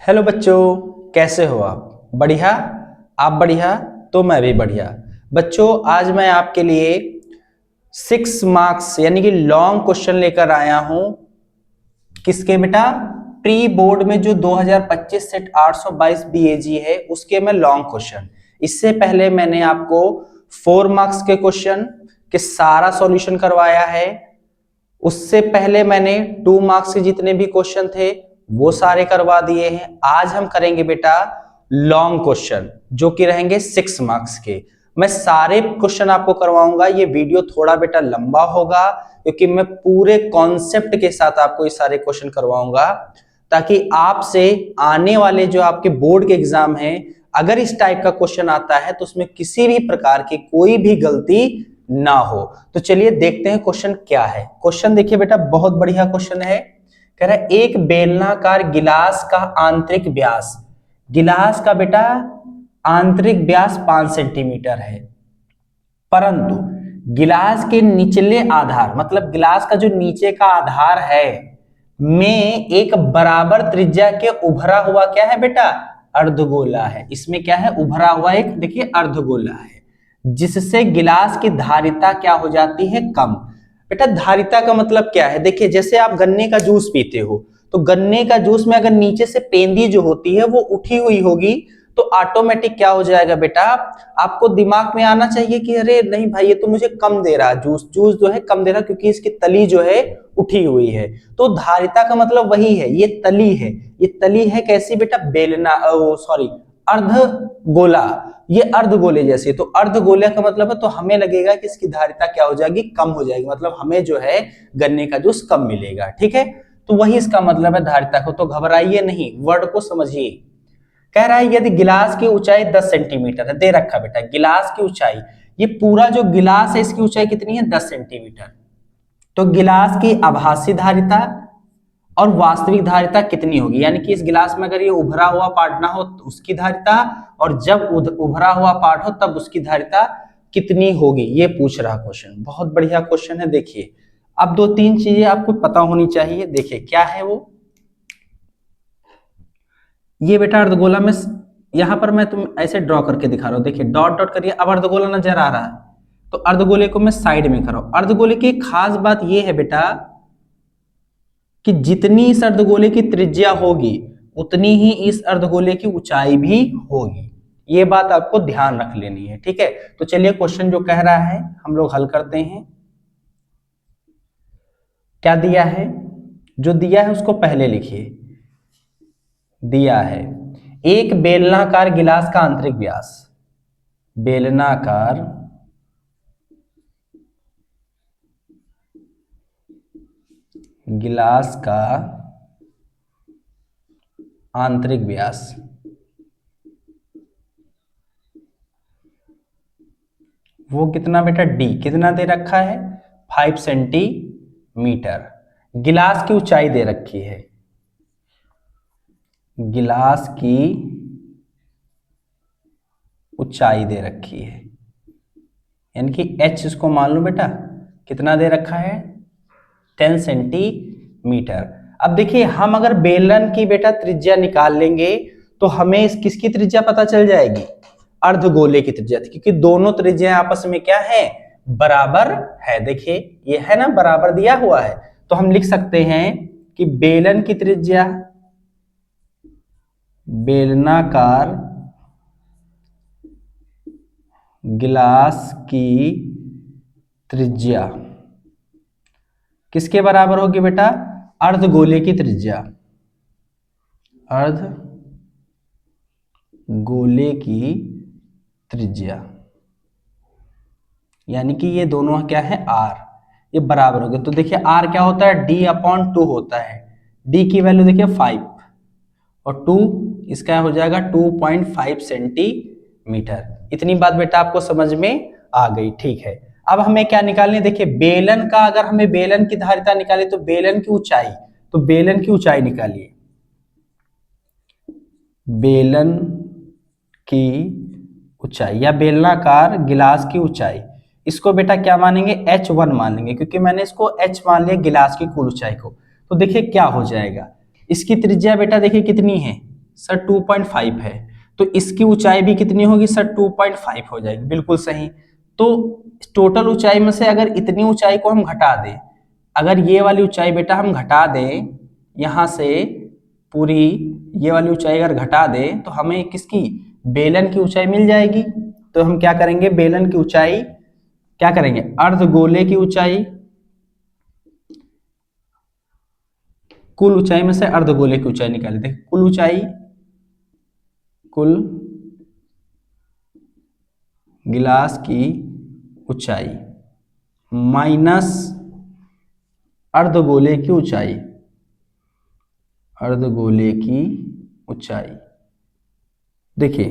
Hello बच्चों, कैसे हो आप? बढ़िया। आप बढ़िया तो मैं भी बढ़िया। बच्चों, आज मैं आपके लिए 6 मार्क्स यानी कि लॉन्ग क्वेश्चन लेकर आया हूं। किसके बेटा? प्री बोर्ड में जो 2025 सेट 822 बीएजी है उसके में लॉन्ग क्वेश्चन। इससे पहले मैंने आपको 4 मार्क्स के क्वेश्चन के सारा सॉल्यूशन करवाया है। उससे पहले मैंने 2 मार्क्स के जितने भी क्वेश्चन थे वो सारे करवा दिए हैं। आज हम करेंगे बेटा लॉन्ग क्वेश्चन जो कि रहेंगे 6 मार्क्स के। मैं सारे क्वेश्चन आपको करवाऊंगा। ये वीडियो थोड़ा बेटा लंबा होगा क्योंकि मैं पूरे कॉन्सेप्ट के साथ आपको ये सारे क्वेश्चन करवाऊंगा, ताकि आपसे आने वाले जो आपके बोर्ड के एग्जाम हैं, अगर इस टाइप का क्वेश्चन आता है तो उसमें किसी भी प्रकार की कोई भी गलती ना हो। तो चलिए देखते हैं क्वेश्चन क्या है। क्वेश्चन देखिए बेटा, बहुत बढ़िया क्वेश्चन है। कह रहा है एक बेलनाकार गिलास का आंतरिक व्यास, गिलास का बेटा आंतरिक व्यास 5 सेंटीमीटर है, परंतु गिलास के निचले आधार मतलब गिलास का जो नीचे का आधार है में एक बराबर त्रिज्या के उभरा हुआ क्या है बेटा? अर्धगोला है। इसमें क्या है? उभरा हुआ एक देखिए अर्धगोला है, जिससे गिलास की धारिता क्या हो जाती है? कम। बेटा धारिता का मतलब क्या है? देखिए जैसे आप गन्ने का जूस पीते हो तो गन्ने का जूस में अगर नीचे से पेंदी जो होती है वो उठी हुई होगी तो ऑटोमेटिक क्या हो जाएगा बेटा? आपको दिमाग में आना चाहिए कि अरे नहीं भाई, ये तो मुझे कम दे रहा है, जूस जो है कम दे रहा है क्योंकि इसकी तली जो है उठी हुई है। तो धारिता का मतलब वही है, ये तली है। ये तली है कैसी बेटा? बेलना, सॉरी, अर्धगोला। ये अर्धगोले जैसे, तो अर्धगोले का मतलब है तो हमें लगेगा कि इसकी धारिता क्या हो जाएगी? कम हो जाएगी। मतलब हमें जो है गन्ने का जूस कम मिलेगा। ठीक है, तो वही इसका मतलब है धारिता को। तो घबराइए नहीं, वर्ड को समझिए। कह रहा है यदि गिलास की ऊंचाई 10 सेंटीमीटर है, दे रखा बेटा गिलास की ऊंचाई, ये पूरा जो गिलास है इसकी ऊंचाई कितनी है? 10 सेंटीमीटर। तो गिलास की आभासी धारिता और वास्तविक धारिता कितनी होगी? यानी कि इस गिलास में अगर ये उभरा हुआ पार्ट ना हो तो उसकी धारिता, और जब उभरा हुआ पार्ट हो तब उसकी धारिता कितनी होगी, ये पूछ रहा क्वेश्चन। बहुत बढ़िया क्वेश्चन है। देखिए अब 2-3 चीजें आपको पता होनी चाहिए। देखिए क्या है वो। ये बेटा अर्धगोला में, यहां पर मैं तुम ऐसे ड्रॉ करके दिखा रहा हूं। देखिए डॉट डॉट करिए। अब अर्धगोला नजर आ रहा है तो अर्धगोले को मैं साइड में कर रहा हूं। अर्धगोले की एक खास बात यह है बेटा कि जितनी इस अर्धगोले की त्रिज्या होगी उतनी ही इस अर्धगोले की ऊंचाई भी होगी। ये बात आपको ध्यान रख लेनी है। ठीक है, तो चलिए क्वेश्चन जो कह रहा है हम लोग हल करते हैं। क्या दिया है? जो दिया है उसको पहले लिखिए। दिया है एक बेलनाकार गिलास का आंतरिक व्यास, बेलनाकार गिलास का आंतरिक व्यास वो कितना बेटा? डी कितना दे रखा है? 5 सेंटीमीटर। गिलास की ऊंचाई दे रखी है, गिलास की ऊंचाई दे रखी है, यानी कि h इसको मान लो बेटा कितना दे रखा है? 10 सेंटीमीटर। अब देखिए हम अगर बेलन की बेटा त्रिज्या निकाल लेंगे तो हमें इस किसकी त्रिज्या पता चल जाएगी? अर्धगोले की त्रिज्या, क्योंकि दोनों त्रिज्या आपस में क्या है? बराबर है। देखिए ये है ना, बराबर दिया हुआ है। तो हम लिख सकते हैं कि बेलन की त्रिज्या, बेलनाकार गिलास की त्रिज्या किसके बराबर होगी बेटा? अर्धगोले की त्रिज्या, अर्धगोले की त्रिज्या, यानी कि ये दोनों क्या है? r, ये बराबर हो गए। तो देखिए r क्या होता है? d/2 होता है। d की वैल्यू देखिए 5 और 2 इसका हो जाएगा 2.5 सेंटीमीटर। इतनी बात बेटा आपको समझ में आ गई। ठीक है, अब हमें क्या निकालनी है? देखिए बेलन का, अगर हमें बेलन की धारिता निकाले तो बेलन की ऊंचाई, तो बेलन की ऊंचाई निकालिए। बेलन की ऊंचाई या बेलनाकार गिलास की ऊंचाई, इसको बेटा क्या मानेंगे? h1 मान लेंगे, क्योंकि मैंने इसको h मान लिया गिलास की कुल ऊंचाई को। तो देखिए क्या हो जाएगा, इसकी त्रिज्या बेटा देखिए कितनी है? सर 2.5 है, तो इसकी ऊंचाई भी कितनी होगी सर 2.5 हो जाएगी, बिल्कुल सही। तो टोटल ऊंचाई में से अगर इतनी ऊंचाई को हम घटा दें, अगर ये वाली ऊंचाई बेटा हम घटा दें यहाँ से, पूरी ये वाली ऊंचाई अगर घटा दें तो हमें किसकी, बेलन की ऊंचाई मिल जाएगी। तो हम क्या करेंगे, बेलन की ऊंचाई क्या करेंगे, अर्धगोले की ऊंचाई, कुल ऊंचाई में से अर्धगोले की ऊंचाई निकाले। देखिए कुल ऊंचाई, कुल गिलास की ऊंचाई माइनस अर्धगोले की ऊंचाई, अर्धगोले की ऊंचाई। देखिए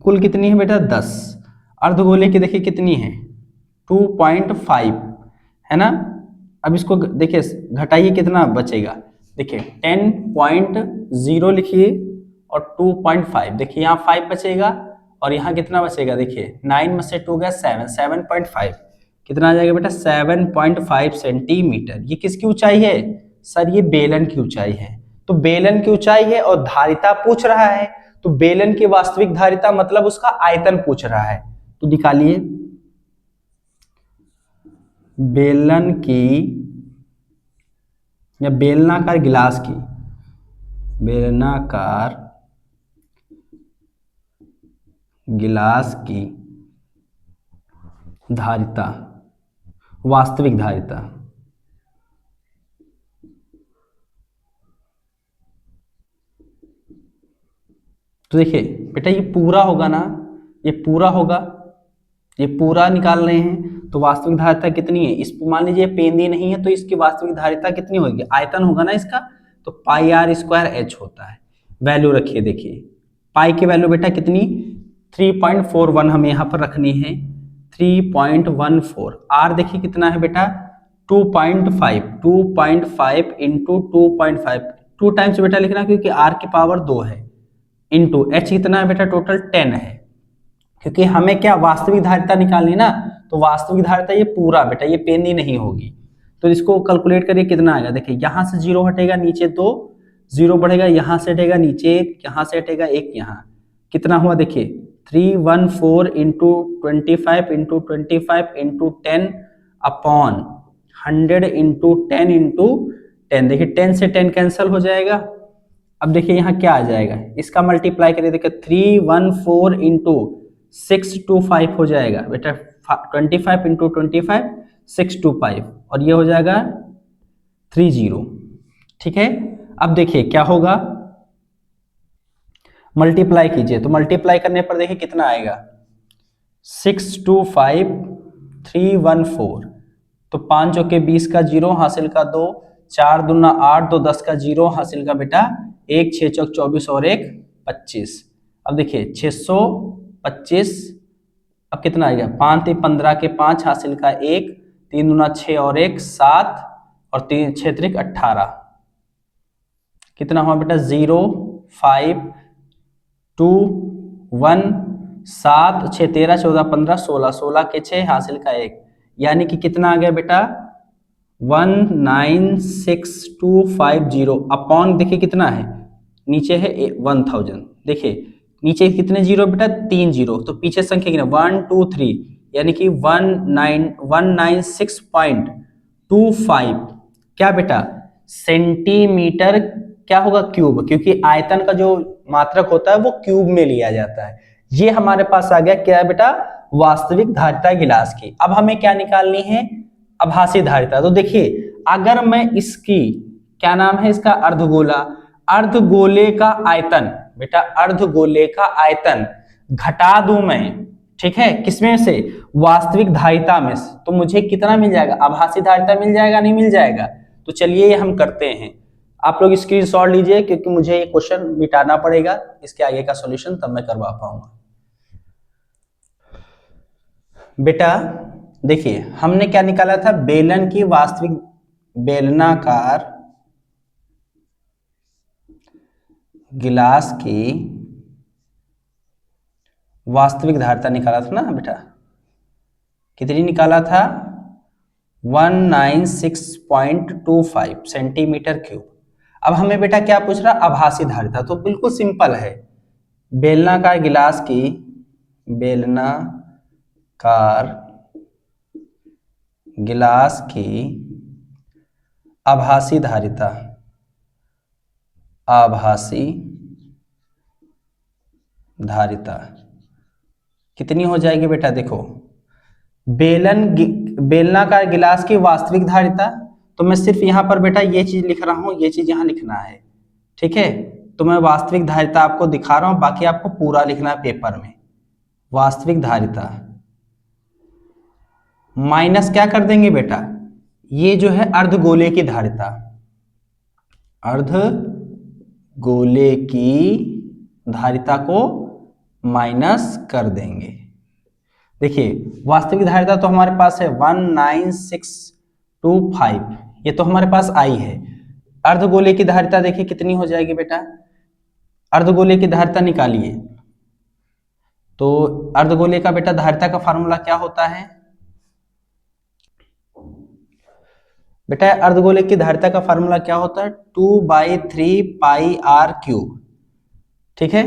कुल कितनी है बेटा 10, अर्धगोले की देखिए कितनी है 2.5 है ना। अब इसको देखिए घटाइए कितना बचेगा, देखिए 10.0 लिखिए और 2.5, देखिए यहाँ 5 बचेगा और यहाँ कितना बचेगा, देखिए 9 में से 2 गया 7, 7.5 कितना आ जाएगा बेटा 7.5 सेंटीमीटर। ये किसकी ऊंचाई है सर, ये बेलन की ऊंचाई है। तो बेलन की ऊंचाई है और धारिता पूछ रहा है, तो बेलन की वास्तविक धारिता मतलब उसका आयतन पूछ रहा है। तो निकालिए बेलन की या बेलनाकार गिलास की, बेलनाकार गिलास की धारिता, वास्तविक धारिता। तो देखिए बेटा ये पूरा होगा ना, ये पूरा होगा, ये पूरा निकाल रहे हैं तो वास्तविक धारिता कितनी है, इस मान लीजिए पेंदी नहीं है तो इसकी वास्तविक धारिता कितनी होगी, आयतन होगा ना इसका, तो पाई आर स्क्वायर एच होता है। वैल्यू रखिए, देखिए पाई की वैल्यू बेटा कितनी 3.41 हमें यहाँ पर रखनी है, 3.14। आर देखिए कितना है बेटा 2.5, 2.5 इंटू 2.5, 2 टाइम्स बेटा लिखना क्योंकि आर की पावर 2 है, इंटू एच कितना है बेटा टोटल 10 है, क्योंकि हमें क्या वास्तविक धारिता निकालनी ना, तो वास्तविक धारिता ये पूरा बेटा, ये पेंदी नहीं होगी। तो इसको कैलकुलेट करिए कितना आएगा, देखिए यहाँ से 0 हटेगा नीचे 2, 0 बढ़ेगा यहाँ से हटेगा नीचे 1, यहाँ से हटेगा 1, यहाँ कितना हुआ देखिए 314 into 25 into 25 into 10 upon 100 into 10 into 10, देखिए 10 से 10 कैंसिल हो जाएगा। अब देखिए यहाँ क्या आ जाएगा, इसका मल्टीप्लाई करिए, देखिए 314 इंटू 625 हो जाएगा बेटा, 25 इंटू 25 625, और ये हो जाएगा 30। ठीक है, अब देखिए क्या होगा, मल्टीप्लाई कीजिए, तो मल्टीप्लाई करने पर देखिए कितना आएगा 625 314, तो 5 चौके 20 का 0 हासिल का 2, 4 दूना 8, 2 10 का 0 हासिल का बेटा 1, 6 चौक 24 और 1 25। अब देखिए 625, अब कितना आएगा 5 3 15 के 5 हासिल का 1, 3 दूना 6 और 1 7 और 3 6 त्रिक 18, कितना हुआ बेटा 0 5 2 1 7 6 13 14 15 16, 16 के 6 हासिल का 1, यानी कि कितना आ गया बेटा 196250 अपॉन देखिए कितना है नीचे है 1000, देखिए नीचे कितने जीरो बेटा 3 जीरो, तो पीछे संख्या कितना 1 2 3, यानी कि 196.25 क्या बेटा सेंटीमीटर क्या होगा क्यूब, क्योंकि आयतन का जो मात्रक होता है वो क्यूब में लिया जाता है। ये हमारे पास आ गया क्या है बेटा वास्तविक धारिता गिलास की। अब हमें क्या निकालनी है आभासी धारिता। तो देखिए अगर मैं इसकी क्या नाम है इसका अर्धगोला, अर्धगोले का आयतन बेटा अर्धगोले का आयतन घटा दूं मैं, ठीक है किसमें से वास्तविक धारिता में से, तो मुझे कितना मिल जाएगा आभासी धारिता मिल जाएगा नहीं मिल जाएगा। तो चलिए ये हम करते हैं, आप लोग स्क्रीनशॉट लीजिए क्योंकि मुझे ये क्वेश्चन मिटाना पड़ेगा, इसके आगे का सॉल्यूशन तब मैं करवा पाऊंगा। बेटा देखिए हमने क्या निकाला था बेलन की वास्तविक बेलनाकार गिलास की वास्तविक धारिता निकाला था ना बेटा, कितनी निकाला था 196.25 सेंटीमीटर क्यूब। अब हमें बेटा क्या पूछ रहा, आभासी धारिता। तो बिल्कुल सिंपल है, बेलनाकार गिलास की आभासी धारिता कितनी हो जाएगी बेटा? देखो, बेलनाकार गिलास की वास्तविक धारिता, तो मैं सिर्फ यहां पर बेटा ये चीज लिख रहा हूं, ये चीज यहां लिखना है, ठीक है। तो मैं वास्तविक धारिता आपको दिखा रहा हूं, बाकी आपको पूरा लिखना है पेपर में। वास्तविक धारिता माइनस क्या कर देंगे बेटा, ये जो है अर्धगोले की धारिता, अर्धगोले की धारिता को माइनस कर देंगे। देखिए वास्तविक धारिता तो हमारे पास है 19625, ये तो हमारे पास आई है। अर्धगोले की धारिता देखिए कितनी हो जाएगी बेटा, अर्धगोले की धारिता निकालिए। तो अर्धगोले का बेटा धारिता का फार्मूला क्या होता है बेटा? अर्धगोले की धारिता का फार्मूला क्या होता है? 2/3 πr³। ठीक है,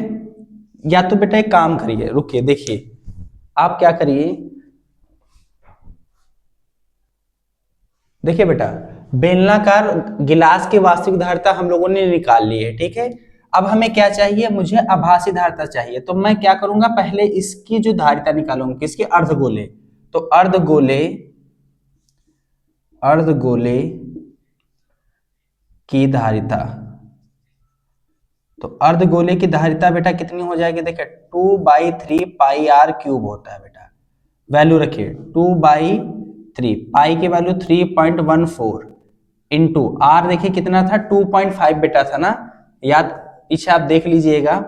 या तो बेटा एक काम करिए, रुकिए, देखिए आप क्या करिए, देखिए बेटा बेलनाकार गिलास की वास्तविक धारिता हम लोगों ने निकाल ली है, ठीक है। अब हमें क्या चाहिए, मुझे आभासी धारिता चाहिए। तो मैं क्या करूंगा, पहले इसकी जो धारिता निकालूंगा, किसकी? अर्धगोले। तो अर्धगोले की धारिता, तो अर्धगोले की धारिता बेटा कितनी हो जाएगी? देखिए 2/3 πr³ होता है बेटा, वैल्यू रखिए 2/3, पाई की वैल्यू 3.14 इंटू आर देखिए कितना था 2.5 बेटा था ना, याद पीछे आप देख लीजिएगा,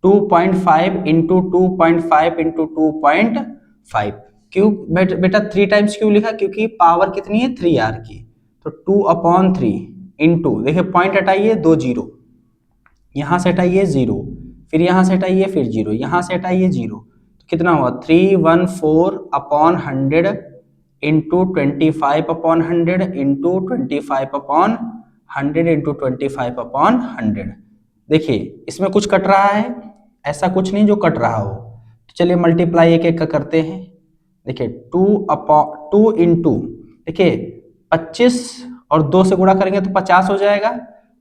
2.5 इंटू 2.5 इंटू 2.5। क्यों बेटा 3 टाइम्स क्यों लिखा? क्योंकि पावर कितनी है 3r की। तो 2/3 इंटू, देखिए पॉइंट हटाइए, 2 जीरो, यहां से हटाइए 0, फिर यहां से हटाइए, फिर 0, यहां से हटाइए 0, तो कितना हुआ 314/100 इंटू 25/100 इंटू 25/100 इंटू 25/100। देखिए इसमें कुछ कट रहा है? ऐसा कुछ नहीं जो कट रहा हो। तो चलिए मल्टीप्लाई एक एक का करते हैं। देखिए 2 इंटू, देखिए 25 और 2 से गुणा करेंगे तो 50 हो जाएगा,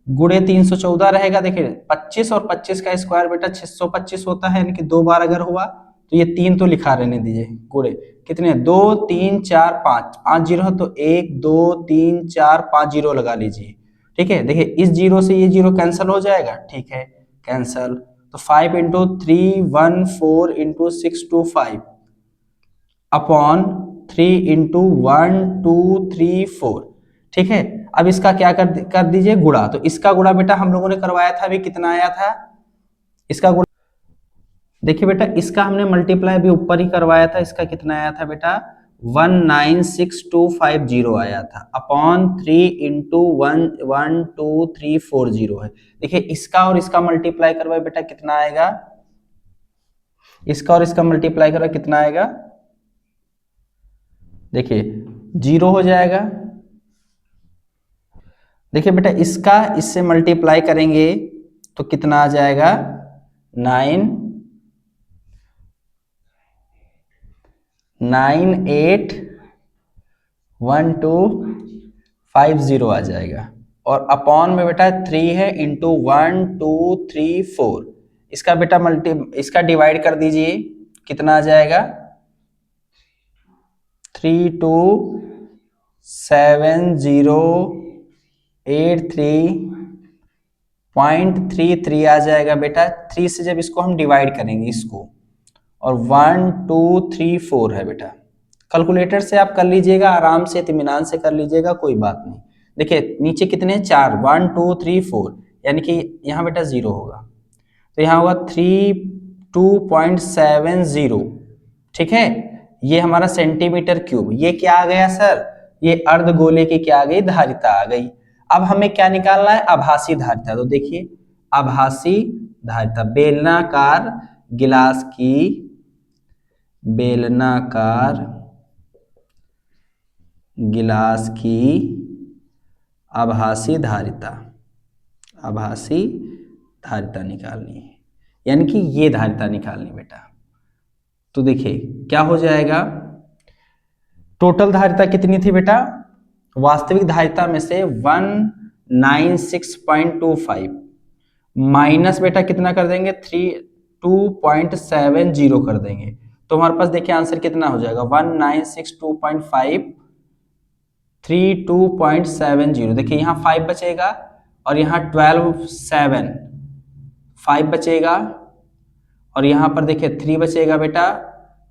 गुणे 314 रहेगा। देखिए 25 और 25 का स्क्वायर बेटा 625 होता है, यानी कि 2 बार अगर हुआ तो ये 3 तो लिखा रहने दीजिए, गुणे कितने 2 3 4 5, 5 जीरो तो 1 2 3 4 5 जीरो लगा लीजिए, ठीक है। देखिए इस जीरो से ये जीरो कैंसिल हो जाएगा, ठीक है, कैंसिल। तो 5 इंटू 314 इंटू 625 अपॉन 3 इंटू 1234, ठीक है। अब इसका क्या कर दीजिए गुणा। तो इसका गुणा बेटा हम लोगों ने करवाया था, अभी कितना आया था इसका गुणा? देखिए बेटा इसका हमने मल्टीप्लाई भी ऊपर ही करवाया था, इसका कितना आया था बेटा 19625 आया था, अपॉन 3 इंटू 112340 है। देखिए इसका और इसका मल्टीप्लाई करवाए बेटा कितना आएगा, इसका और इसका मल्टीप्लाई करवाए कितना आएगा? देखिए 0 हो जाएगा। देखिए बेटा इसका इससे मल्टीप्लाई करेंगे तो कितना आ जाएगा 981250 आ जाएगा, और अपॉन में बेटा 3 है इंटू 1234, इसका बेटा इसका डिवाइड कर दीजिए, कितना आ जाएगा 327083.33 आ जाएगा बेटा। 3 से जब इसको हम डिवाइड करेंगे इसको, और 1234 है बेटा, कैलकुलेटर से आप कर लीजिएगा, आराम से इत्मीनान से कर लीजिएगा, कोई बात नहीं। देखिए नीचे कितने 4, 1234, यानी कि यहाँ बेटा 0 होगा, तो यहाँ होगा 32.70, ठीक है। ये हमारा सेंटीमीटर क्यूब। ये क्या आ गया सर? ये अर्धगोले की क्या आ गई? धारिता आ गई। अब हमें क्या निकालना है? आभासी धारिता। तो देखिए आभासी धारिता, बेलनाकार गिलास की आभासी धारिता, आभासी धारिता निकालनी है, यानी कि ये धारिता निकालनी बेटा। तो देखिए क्या हो जाएगा, टोटल धारिता कितनी थी बेटा, वास्तविक धारिता में से 196.25 माइनस बेटा कितना कर देंगे 2.70 कर देंगे, तो हमारे पास देखिए आंसर कितना हो जाएगा 1962.5 32.70। देखिए यहाँ 5 बचेगा और यहाँ 5 बचेगा और यहाँ पर देखिए 3 बचेगा बेटा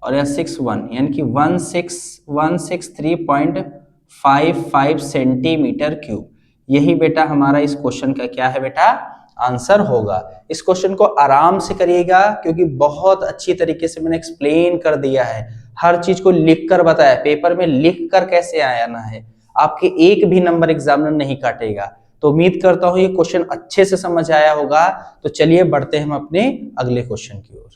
और यहाँ 61, यानी कि 163.55 सेंटीमीटर क्यूब। यही बेटा हमारा इस क्वेश्चन का क्या है बेटा, आंसर होगा। इस क्वेश्चन को आराम से करिएगा क्योंकि बहुत अच्छी तरीके से मैंने एक्सप्लेन कर दिया है, हर चीज को लिख कर बताया, पेपर में लिख कर कैसे आना है, आपके एक भी नंबर एग्जामिनर नहीं काटेगा। तो उम्मीद करता हूं ये क्वेश्चन अच्छे से समझ आया होगा। तो चलिए बढ़ते हैं हम अपने अगले क्वेश्चन की ओर।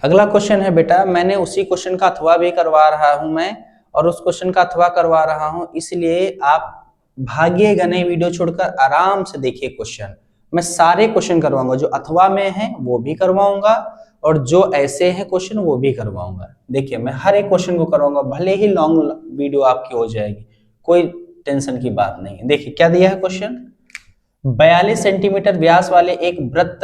अगला क्वेश्चन है बेटा, मैंने उसी क्वेश्चन का अथवा भी करवा रहा हूं मैं, और उस क्वेश्चन का अथवा करवा रहा हूं इसलिए आप भागिएगा नहीं, वीडियो छोड़कर आराम से देखिए क्वेश्चन। मैं सारे क्वेश्चन करवाऊंगा, जो अथवा में है वो भी करवाऊंगा और जो ऐसे हैं क्वेश्चन वो भी करवाऊंगा। देखिए मैं हर एक क्वेश्चन को करवाऊंगा, भले ही लॉन्ग वीडियो आपकी हो जाएगी, कोई टेंशन की बात नहीं है। देखिए क्या दिया है क्वेश्चन, 42 सेंटीमीटर व्यास वाले एक वृत्त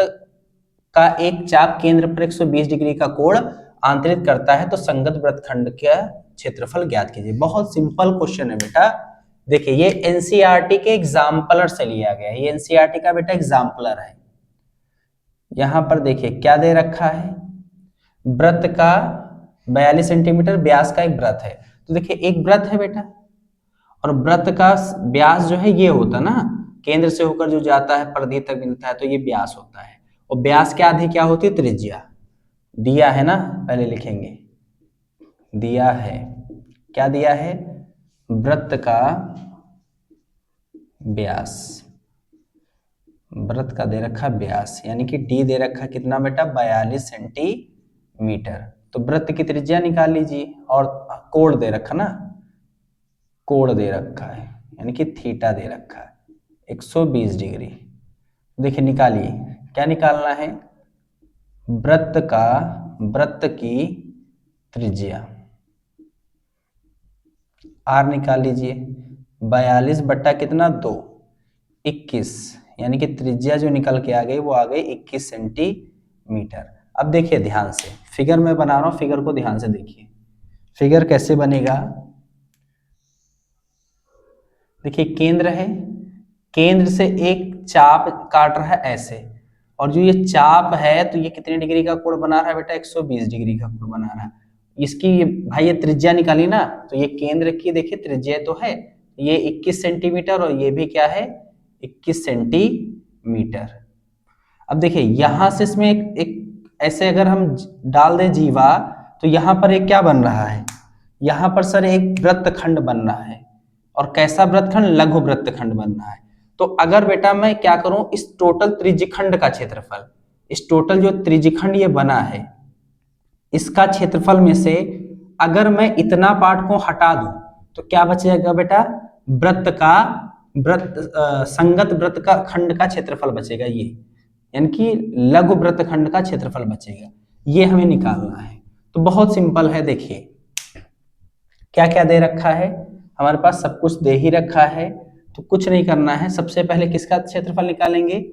का एक चाप केंद्र पर 120 डिग्री का कोण आंतरित करता है, तो संगत वृत्तखंड का क्षेत्रफल ज्ञात कीजिए। बहुत सिंपल क्वेश्चन है बेटा। देखिए ये एनसीईआरटी के एग्जाम्पलर से लिया गया है, ये एनसीईआरटी का बेटा एग्जाम्पलर है। यहां पर देखिए क्या दे रखा है, वृत्त का 42 सेंटीमीटर व्यास का एक वृत्त है। तो देखिए एक वृत्त है बेटा, और वृत्त का व्यास जो है ये होता है ना, केंद्र से होकर जो जाता है परिधि तक मिलता है, तो ये व्यास होता है। और व्यास के आधी क्या होती है, त्रिज्या। दिया है ना, पहले लिखेंगे, दिया है, क्या दिया है, वृत्त का व्यास, वृत्त का दे रखा व्यास, यानी कि डी दे रखा कितना बेटा 42 सेंटीमीटर। तो वृत्त की त्रिज्या निकाल लीजिए, और कोण दे रखा ना, कोण दे रखा है यानी कि थीटा दे रखा है 120 डिग्री। देखिए निकालिए, क्या निकालना है, वृत्त की त्रिज्या आर निकाल लीजिए, 42 बट्टा कितना 2, 21, यानी कि त्रिज्या जो निकल के आ गई वो आ गई 21 सेंटीमीटर। अब देखिए ध्यान से, फिगर में बना रहा हूं, फिगर को ध्यान से देखिए, फिगर कैसे बनेगा। देखिए केंद्र है, केंद्र से एक चाप काट रहा है ऐसे, और जो ये चाप है तो ये कितने डिग्री का कोण बना रहा है बेटा 120 डिग्री का कोण बना रहा है। इसकी भाई ये त्रिज्या निकाली ना, तो ये केंद्र की देखिए त्रिज्या तो है, ये 21 सेंटीमीटर और ये भी क्या है 21 सेंटीमीटर। अब देखिए यहां से इसमें एक ऐसे अगर हम डाल दें जीवा, तो यहां पर एक क्या बन रहा है, यहां पर सर एक वृत्तखंड बन रहा है, और कैसा वृत्तखंड, लघु वृत्तखंड बन रहा है। तो अगर बेटा मैं क्या करूं, इस टोटल त्रिज्यखंड का क्षेत्रफल, इस टोटल जो त्रिज्यखंड ये बना है इसका क्षेत्रफल में से अगर मैं इतना पार्ट को हटा दूं तो क्या बचेगा बेटा, संगत वृत्त का खंड का क्षेत्रफल बचेगा, ये यानी कि लघु वृत्तखंड का क्षेत्रफल बचेगा, ये हमें निकालना है। तो बहुत सिंपल है, देखिए क्या क्या दे रखा है, हमारे पास सब कुछ दे ही रखा है, तो कुछ नहीं करना है। सबसे पहले किसका क्षेत्रफल निकालेंगे,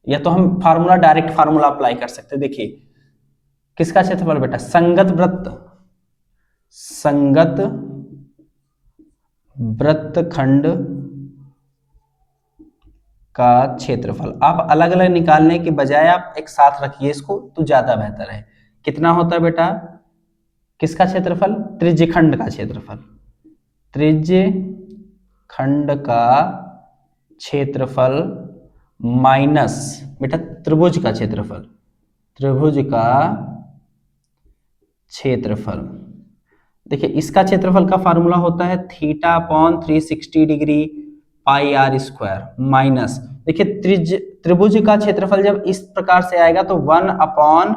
या तो हम फार्मूला डायरेक्ट फार्मूला अप्लाई कर सकते हैं। देखिए किसका क्षेत्रफल बेटा, संगत वृत्तखंड का क्षेत्रफल। आप अलग अलग निकालने के बजाय आप एक साथ रखिए इसको, तो ज्यादा बेहतर है। कितना होता है बेटा, किसका क्षेत्रफल, त्रिज्यखंड का क्षेत्रफल, त्रिज्यखंड का क्षेत्रफल माइनस बेटा त्रिभुज का क्षेत्रफल, त्रिभुज का क्षेत्रफल। देखिए इसका क्षेत्रफल का फार्मूला होता है theta upon 360 degree pi r square minus, देखिए त्रिभुज का क्षेत्रफल जब इस प्रकार से आएगा तो 1 upon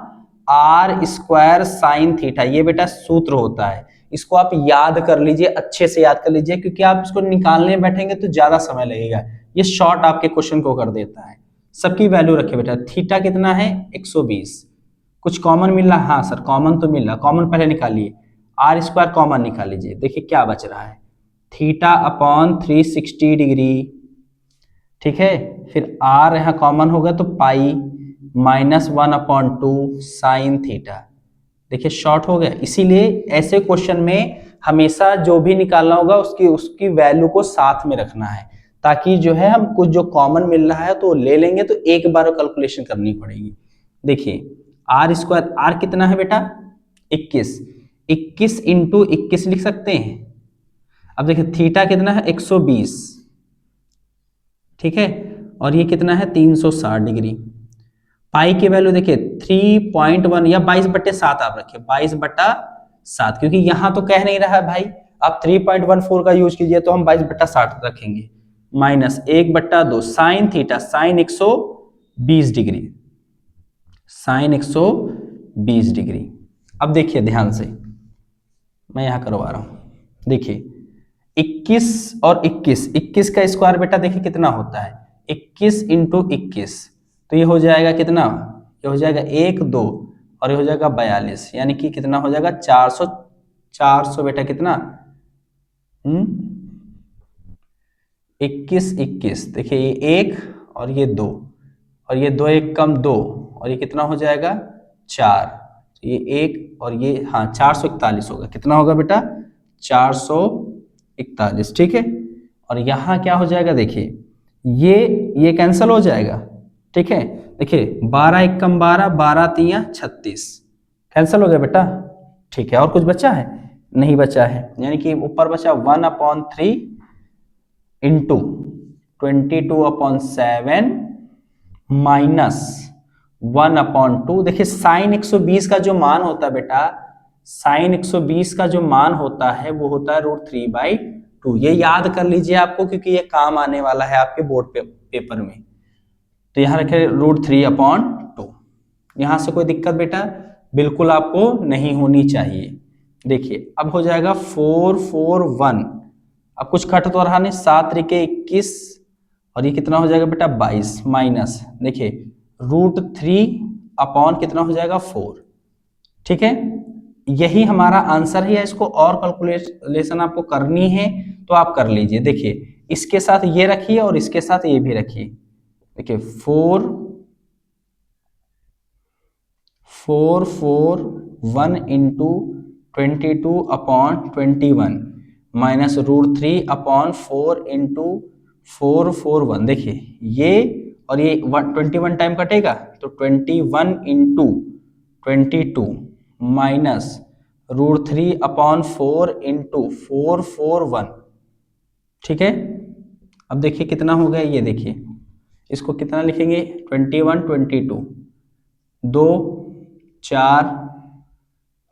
r square sine theta, ये बेटा सूत्र होता है। इसको आप याद कर लीजिए, अच्छे से याद कर लीजिए, क्योंकि आप इसको निकालने बैठेंगे तो ज्यादा समय लगेगा, ये शॉर्ट आपके क्वेश्चन को कर देता है। सबकी वैल्यू रखे बेटा, थीटा कितना है 120, कुछ कॉमन मिल रहा, हाँ सर कॉमन तो मिल रहा, कॉमन पहले निकालिए, आर स्क्वायर कॉमन निकाल लीजिए, देखिए क्या बच रहा है, थीटा अपॉन 360 डिग्री, ठीक है, फिर आर यहाँ कॉमन होगा तो पाई माइनस 1/2 साइन थीटा, देखिए शॉर्ट हो गया। इसीलिए ऐसे क्वेश्चन में हमेशा जो भी निकालना होगा उसकी उसकी वैल्यू को साथ में रखना है, ताकि जो है हम कुछ जो कॉमन मिल रहा है तो ले लेंगे तो एक बार कैलकुलेशन करनी पड़ेगी। देखिए आर स्क्वायर, आर कितना है बेटा 21, 21 इंटू 21 लिख सकते हैं। अब देखिए थीटा कितना है 120, ठीक है, और ये कितना है 360 डिग्री। पाई की वैल्यू देखिए 3.1 या 22/7 आप रखिए, 22/7, क्योंकि यहां तो कह नहीं रहा है भाई आप 3.14 का यूज कीजिए तो हम 22/60 रखेंगे, minus 1/2 sine theta, sine 120 degree, sine 120 degree. अब देखिए ध्यान से मैं यहां करवा रहा हूं, देखिए 21 और 21, 21 का स्क्वायर बेटा देखिए कितना होता है 21 इंटू 21, तो ये हो जाएगा कितना, ये हो जाएगा 1 2 और ये हो जाएगा 42, यानी कि कितना हो जाएगा 400, 400 बेटा कितना 21 21, देखिए ये 1 और ये 2 और ये 2 1 कम 2 और ये कितना हो जाएगा 4, तो ये 1 और ये हाँ 441 होगा, कितना होगा बेटा 441, ठीक है। और यहाँ क्या हो जाएगा देखिए ये कैंसिल हो जाएगा, ठीक है, देखिए 12 1 कम 12, 12 3 36, कैंसिल हो गया बेटा, ठीक है। और कुछ बचा है, नहीं बचा है, यानी कि ऊपर बचा 1/3 इंटू 22/7 माइनस 1/2, देखिए साइन 120 का जो मान होता है बेटा, साइन 120 का जो मान होता है वो होता है √3/2, ये याद कर लीजिए आपको, क्योंकि ये काम आने वाला है आपके बोर्ड पेपर में। तो यहां रखे √3/2, यहां से कोई दिक्कत बेटा बिल्कुल आपको नहीं होनी चाहिए। देखिए अब हो जाएगा 441, अब कुछ कट तो रहा नहीं, 7 3 21 और ये कितना हो जाएगा बेटा 22, माइनस देखिए √3 कितना हो जाएगा 4, ठीक है। यही हमारा आंसर है, इसको और कैलकुलेशन आपको करनी है तो आप कर लीजिए। देखिए इसके साथ ये रखिए और इसके साथ ये भी रखिए, देखिए 441 इंटू 22/21 माइनस √3/4 इंटू 441, देखिए ये और ये 21 टाइम कटेगा तो 21 इंटू 22 माइनस √3/4 इंटू 441, ठीक है। अब देखिए कितना हो गया, ये देखिए इसको कितना लिखेंगे 21 22, 2 4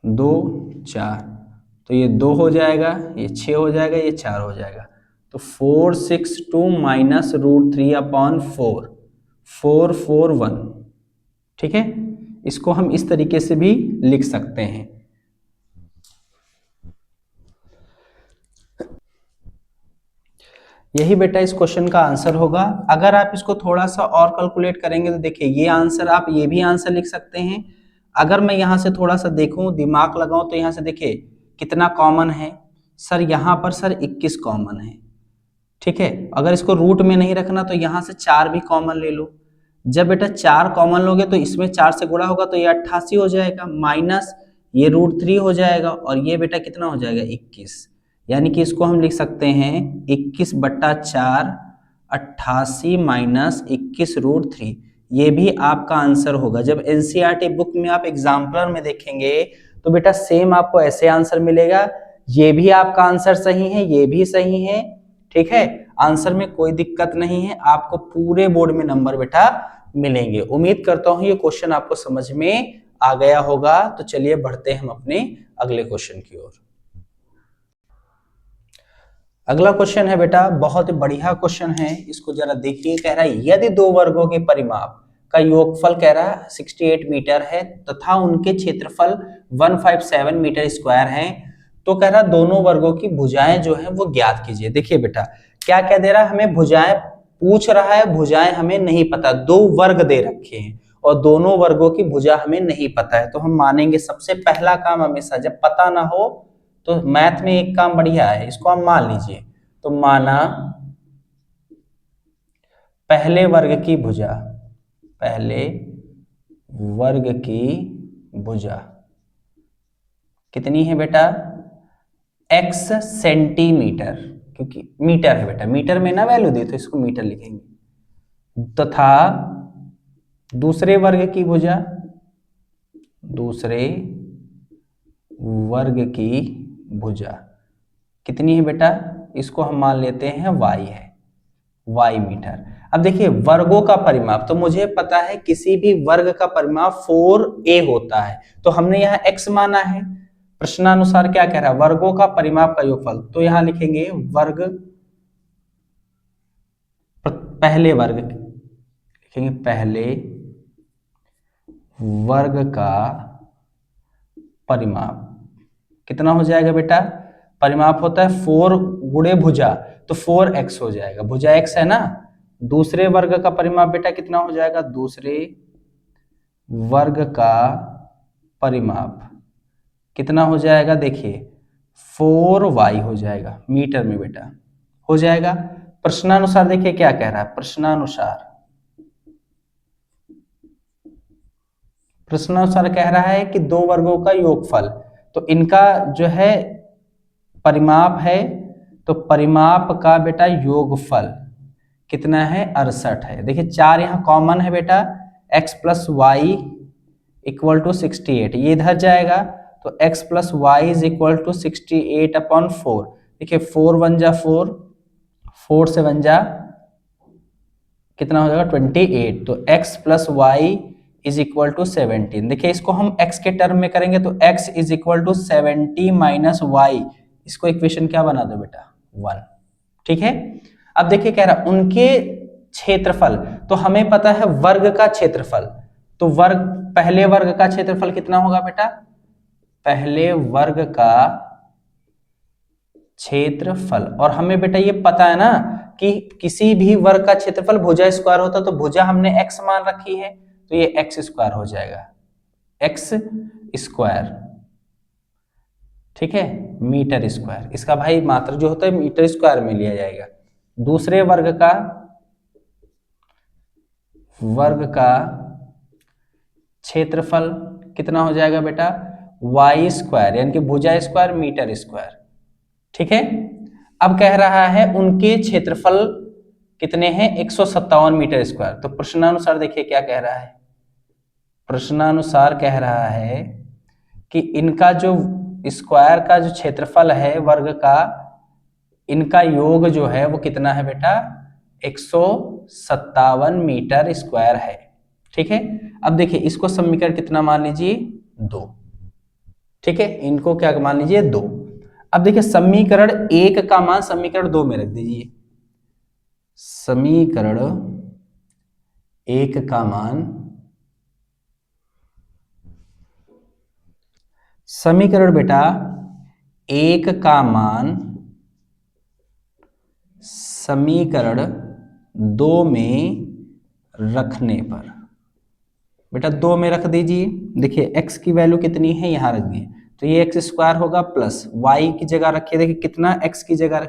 2 4, तो ये 2 हो जाएगा, ये 6 हो जाएगा, ये 4 हो जाएगा, तो 462 माइनस √3/4 441, ठीक है। इसको हम इस तरीके से भी लिख सकते हैं। यही बेटा इस क्वेश्चन का आंसर होगा। अगर आप इसको थोड़ा सा और कैलकुलेट करेंगे तो देखिए ये आंसर, आप ये भी आंसर लिख सकते हैं। अगर मैं यहाँ से थोड़ा सा देखूं, दिमाग लगाऊं, तो यहाँ से देखिए कितना कॉमन है सर, यहाँ पर सर 21 कॉमन है, ठीक है। अगर इसको रूट में नहीं रखना तो यहाँ से 4 भी कॉमन ले लो। जब बेटा 4 कॉमन लोगे तो इसमें 4 से गुणा होगा तो ये 88 हो जाएगा, माइनस ये √3 हो जाएगा और ये बेटा कितना हो जाएगा 21, यानी कि इसको हम लिख सकते हैं 21/4 88 माइनस 21 √3, ये भी आपका आंसर होगा। जब एनसीईआरटी बुक में आप एग्जाम्पलर में देखेंगे तो बेटा सेम आपको ऐसे आंसर मिलेगा, ये भी आपका आंसर सही है, ये भी सही है, ठीक है। आंसर में कोई दिक्कत नहीं है, आपको पूरे बोर्ड में नंबर बेटा मिलेंगे। उम्मीद करता हूं ये क्वेश्चन आपको समझ में आ गया होगा। तो चलिए बढ़ते हैं हम अपने अगले क्वेश्चन की ओर। अगला क्वेश्चन है बेटा बहुत बढ़िया क्वेश्चन है, इसको जरा देखिए। कह रहा है यदि दो वर्गों के परिमाप का योगफल कह रहा है 68 मीटर है तथा उनके क्षेत्रफल 157 मीटर स्क्वायर है, तो कह रहा है दोनों वर्गों की भुजाएं जो है वो ज्ञात कीजिए। देखिए बेटा क्या क्या दे रहा है हमें, भुजाएं पूछ रहा है भुजाएं हमें नहीं पता, दो वर्ग दे रखे हैं और दोनों वर्गों की भुजा हमें नहीं पता है, तो हम मानेंगे सबसे पहला काम हमेशा जब पता ना हो तो मैथ में एक काम बढ़िया है, इसको हम मान लीजिए। तो माना पहले वर्ग की भुजा, पहले वर्ग की भुजा कितनी है बेटा, x सेंटीमीटर, क्योंकि मीटर है बेटा, मीटर में ना वैल्यू दे तो इसको मीटर लिखेंगे, तथा दूसरे वर्ग की भुजा, दूसरे वर्ग की भुजा कितनी है बेटा, इसको हम मान लेते हैं y है, y मीटर। अब देखिए वर्गों का परिमाप, तो मुझे पता है किसी भी वर्ग का परिमाप 4a होता है, तो हमने यहाँ x माना है। प्रश्नानुसार क्या कह रहा है, वर्गों का परिमाप का योगफल, तो यहां लिखेंगे वर्ग, पहले वर्ग लिखेंगे, पहले वर्ग का परिमाप कितना हो जाएगा बेटा, परिमाप होता है 4 गुणे भुजा, तो 4x हो जाएगा, भुजा x है ना। दूसरे वर्ग का परिमाप बेटा कितना हो जाएगा, दूसरे वर्ग का परिमाप कितना हो जाएगा, देखिए 4y हो जाएगा मीटर में बेटा, हो जाएगा। प्रश्नानुसार देखिए क्या कह रहा है, प्रश्नानुसार कह रहा है कि दो वर्गों का योगफल, तो इनका जो है परिमाप है, तो परिमाप का बेटा योगफल कितना है, 68 है। देखिए 4 यहाँ कॉमन है बेटा, x plus y equal to 68, ये इधर जाएगा तो x plus y is equal to 68 upon 4। देखिए 4 1 जा 4, 4 से 1 जा कितना हो जाएगा 28, तो x plus y is equal to 17। देखिए इसको हम x के टर्म में करेंगे तो x is equal to 70 minus y, इसको इक्वेशन क्या बना दो बेटा, 1। ठीक है। अब देखिए कह रहा उनके क्षेत्रफल, तो हमें पता है वर्ग का क्षेत्रफल, तो वर्ग, पहले वर्ग का क्षेत्रफल कितना होगा बेटा, पहले वर्ग का क्षेत्रफल, और हमें बेटा ये पता है ना कि किसी भी वर्ग का क्षेत्रफल भुजा स्क्वायर होता है, तो भुजा हमने x मान रखी है, तो ये x स्क्वायर हो जाएगा, x स्क्वायर, ठीक है, मीटर स्क्वायर। इसका भाई मात्रा जो होता है मीटर स्क्वायर में लिया जाएगा। दूसरे वर्ग का क्षेत्रफल कितना हो जाएगा बेटा, y स्क्वायर, यानी कि भुजा स्क्वायर मीटर स्क्वायर। ठीक है। अब कह रहा है उनके क्षेत्रफल कितने हैं, 157 मीटर स्क्वायर। तो प्रश्नानुसार देखिए क्या कह रहा है, प्रश्नानुसार कह रहा है कि इनका जो स्क्वायर का जो क्षेत्रफल है वर्ग का, इनका योग जो है वो कितना है बेटा, 157 मीटर स्क्वायर है। ठीक है। अब देखिए इसको समीकरण कितना मान लीजिए, 2। ठीक है, इनको क्या मान लीजिए, 2। अब देखिए समीकरण 1 का मान समीकरण 2 में रख दीजिए, समीकरण 1 का मान, समीकरण बेटा 1 का मान समीकरण 2 में रखने पर बेटा 2 में रख दीजिए। देखिए x की वैल्यू कितनी है, यहां रख दी, तो ये x स्क्वायर होगा प्लस y की जगह रखिए, देखिए कितना x की जगह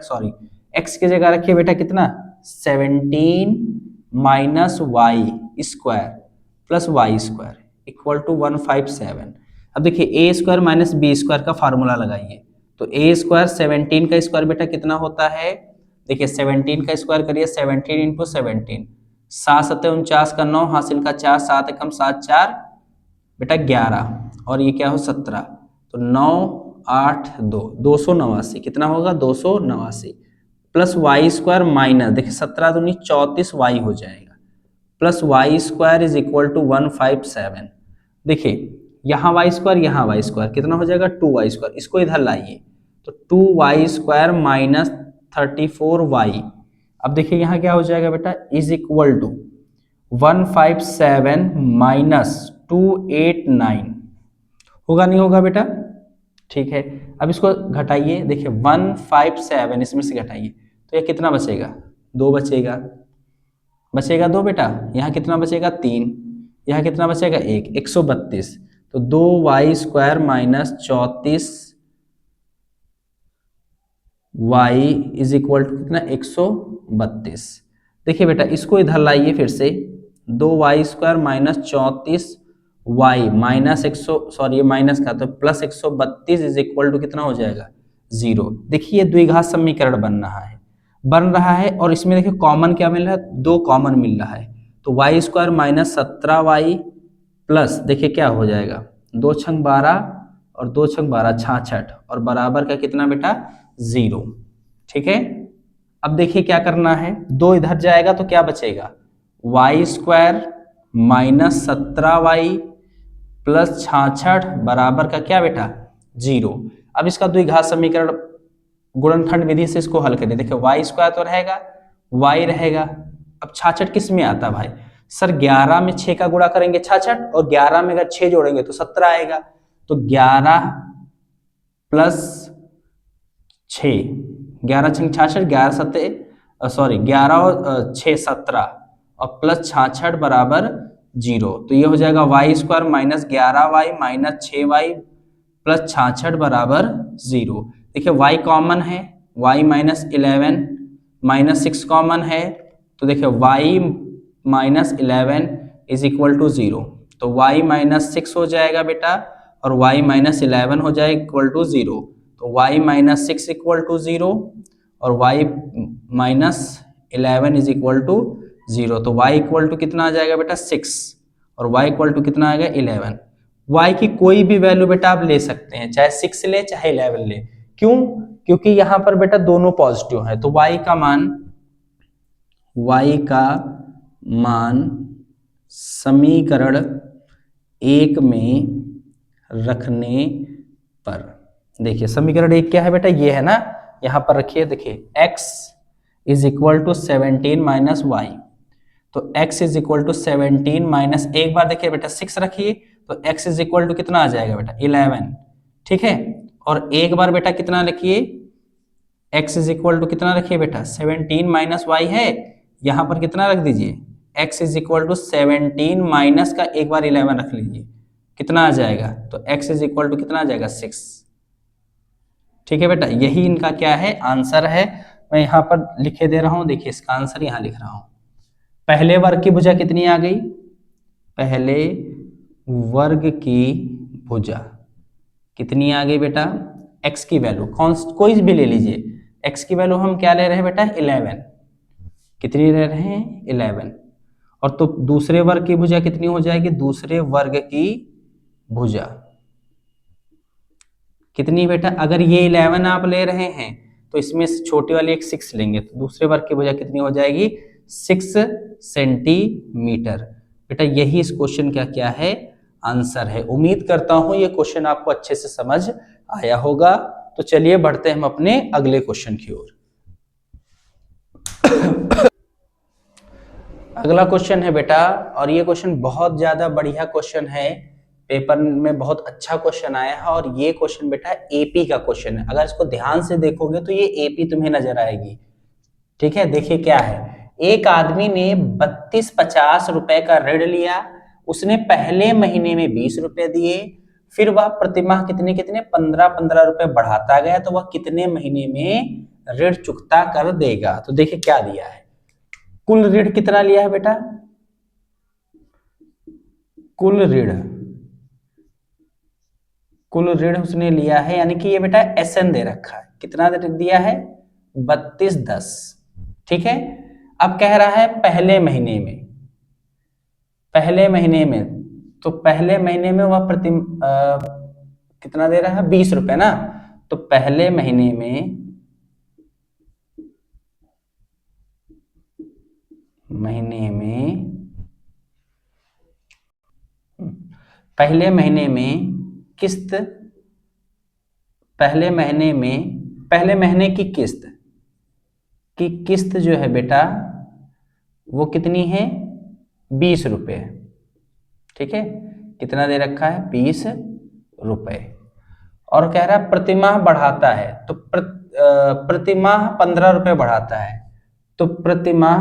x की जगह रखिए बेटा कितना, 17 minus y square plus y square equal to 157। अब देखिए a square minus b square का फार्मूला लगाइए, तो a स्क्वायर 17 का स्क्वायर बेटा कितना होता है, देखिए 17 का स्क्वायर करिए, 17 इंटू 17, 7 सत्ते 49 का 9 हासिल का 4, 7 एकम 7 4 बेटा 11, और ये क्या हो 17, तो 9 8 2 289, कितना होगा 289 प्लस वाई स्क्वायर माइनस, देखिए 17 दूनी 34 वाई हो जाएगा, plus y square is equal to 157। देखिए यहाँ वाई स्क्वायर कितना हो जाएगा 2y स्क्वायर, इसको इधर लाइए, तो 2y स्क्वायर माइनस 34y। अब देखिए यहाँ क्या हो जाएगा बेटा, इज इक्वल टू 157 माइनस 289, होगा नहीं होगा बेटा, ठीक है। अब इसको घटाइए, देखिए 157 इसमें से घटाइए, तो ये कितना बचेगा, 2 बचेगा, बचेगा 2 बेटा, यहाँ कितना बचेगा 3, यहाँ कितना बचेगा 1, 132। तो 2y² minus 34 y is equal to कितना 132। देखिए बेटा इसको इधर लाइए फिर से, 2y² minus 34 y minus 100, sorry ये माइनस का, तो प्लस 132 इज इक्वल टू कितना हो जाएगा 0। देखिए द्विघात समीकरण बन रहा है और इसमें देखिए कॉमन क्या मिल रहा है, 2 कॉमन मिल रहा है। तो y² माइनस 17y प्लस देखिए क्या हो जाएगा 2 छंग 12 और 2 छंग 12 66 और बराबर का कितना बेटा 0। ठीक है, अब देखिए क्या करना है, 2 इधर जाएगा तो क्या बचेगा y² माइनस 17y प्लस 66 बराबर का क्या बेटा 0। अब इसका द्विघात समीकरण गुणनखंड विधि से इसको हल करें। देखिए y² तो रहेगा, y रहेगा, अब 66 किस में आता भाई सर, 11 में 6 का गुणा करेंगे 66 और 11 में अगर 6 जोड़ेंगे तो 17 आएगा। तो 11 प्लस 6, 11 छंग 66, 11 सत्ते सॉरी 11 और 6 17 और प्लस 66 बराबर 0। तो ये हो जाएगा y² minus 11y minus 6y plus 66 बराबर 0। देखिए y कॉमन है, y माइनस 11 माइनस 6 कॉमन है, तो देखिए y minus 11 is equal to 0। तो y माइनस 6 हो जाएगा बेटा और y माइनस 11 हो जाएगा इक्वल टू 0। तो y माइनस 6 इक्वल टू 0 और y minus 11 is equal to 0। तो y इक्वल टू कितना आ जाएगा बेटा 6 और y इक्वल टू कितना आएगा 11। y की कोई भी वैल्यू बेटा आप ले सकते हैं, चाहे 6 ले चाहे 11 ले। क्यों? क्योंकि यहां पर बेटा दोनों पॉजिटिव है। तो y का मान समीकरण 1 में रखने पर, देखिए समीकरण 1 क्या है बेटा, ये है ना, यहां पर रखिए। देखिए x is equal to 17 minus y, तो x is equal to 17 minus, एक बार देखिए बेटा 6 रखिए तो x इज इक्वल टू कितना आ जाएगा बेटा 11। ठीक है, और एक बार बेटा कितना लिखिए, x इज इक्वल टू कितना रखिए बेटा 17 माइनस वाई है, यहां पर कितना रख दीजिए x is equal to 17 minus का एक बार 11 रख लीजिए, कितना आ जाएगा, तो x इज इक्वल टू कितना आ जाएगा 6। ठीक है बेटा, यही इनका क्या है आंसर है। मैं यहां पर लिखे दे रहा हूं, देखिए इसका आंसर यहां लिख रहा हूं। पहले वर्ग की भुजा कितनी आ गई, पहले वर्ग की भुजा कितनी आ गई बेटा, x की वैल्यू कोई भी ले लीजिए, x की वैल्यू हम क्या ले रहे हैं बेटा 11, कितनी ले रहे हैं 11। और तो दूसरे वर्ग की भुजा कितनी हो जाएगी, दूसरे वर्ग की भुजा कितनी बेटा, अगर ये 11 आप ले रहे हैं तो इसमें से छोटी वाली एक 6 लेंगे, तो दूसरे वर्ग की भुजा कितनी हो जाएगी 6 सेंटीमीटर। बेटा यही इस क्वेश्चन का क्या है आंसर है। उम्मीद करता हूं ये क्वेश्चन आपको अच्छे से समझ आया होगा। तो चलिए बढ़ते हैं हम अपने अगले क्वेश्चन की ओर। अगला क्वेश्चन है बेटा, और ये क्वेश्चन बहुत ज्यादा बढ़िया क्वेश्चन है, पेपर में बहुत अच्छा क्वेश्चन आया है, और ये क्वेश्चन बेटा एपी का क्वेश्चन है। अगर इसको ध्यान से देखोगे तो ये एपी तुम्हें नजर आएगी। ठीक है, देखिए क्या है, एक आदमी ने 3250 रुपए का ऋण लिया, उसने पहले महीने में 20 रुपए दिए, फिर वह प्रतिमाह कितने कितने 15-15 रुपए बढ़ाता गया, तो वह कितने महीने में ऋण चुकता कर देगा। तो देखिए क्या दिया है, कुल ऋण कितना लिया है बेटा, कुल ऋण उसने लिया है, यानी कि ये बेटा एसएन दे रखा है, कितना दिया है 3210। ठीक है, अब कह रहा है पहले महीने में, तो पहले महीने में वह कितना दे रहा है 20 रुपए ना, तो पहले महीने में किस्त, पहले महीने की किस्त जो है बेटा वो कितनी है 20 रुपए। ठीक है, कितना दे रखा है 20 रुपए, और कह रहा है प्रतिमाह बढ़ाता है, तो प्रतिमाह 15 रुपए बढ़ाता है, तो प्रतिमाह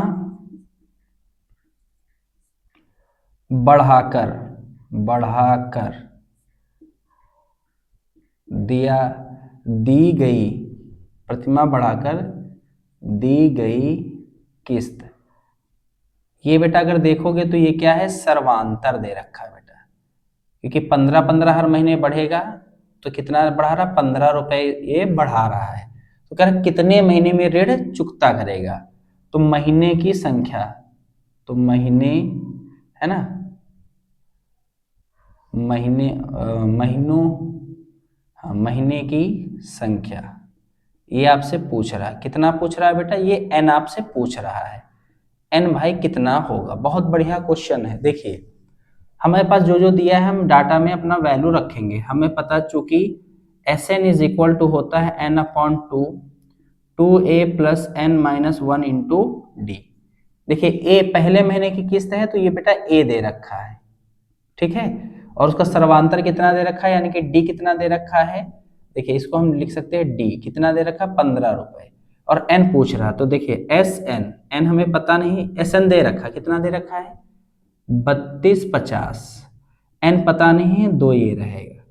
बढ़ाकर बढ़ाकर दी गई प्रतिमाह बढ़ाकर दी गई किस्त। ये बेटा अगर देखोगे तो ये क्या है, सर्वांतर दे रखा है बेटा, क्योंकि 15-15 हर महीने बढ़ेगा तो कितना बढ़ा रहा, 15 रुपए ये बढ़ा रहा है। तो कह रहा कितने महीने में ऋण चुकता करेगा, तो महीने की संख्या, तो महीने है ना, महीने की संख्या ये आपसे पूछ रहा है। कितना पूछ रहा है बेटा, ये n आपसे पूछ रहा है। n भाई कितना होगा, बहुत बढ़िया क्वेश्चन है। देखिए हमारे पास जो जो दिया है हम डाटा में अपना वैल्यू रखेंगे। हमें पता चूंकि Sn इज इक्वल टू होता है n/2 2a plus n minus 1 into D. देखिए a पहले महीने की किस्त है तो ये बेटा a दे रखा है, ठीक है, और उसका सर्वांतर कितना दे रखा है, यानी कि डी कितना दे रखा है। देखिए इसको हम लिख सकते हैं डी कितना दे रखा है, 15 रुपए, और एन पूछ रहा, तो देखिए एस एन हमें पता नहीं, एस एन दे रखा, कितना दे रखा है 3250, एन पता नहीं है, 2 ये रहेगा,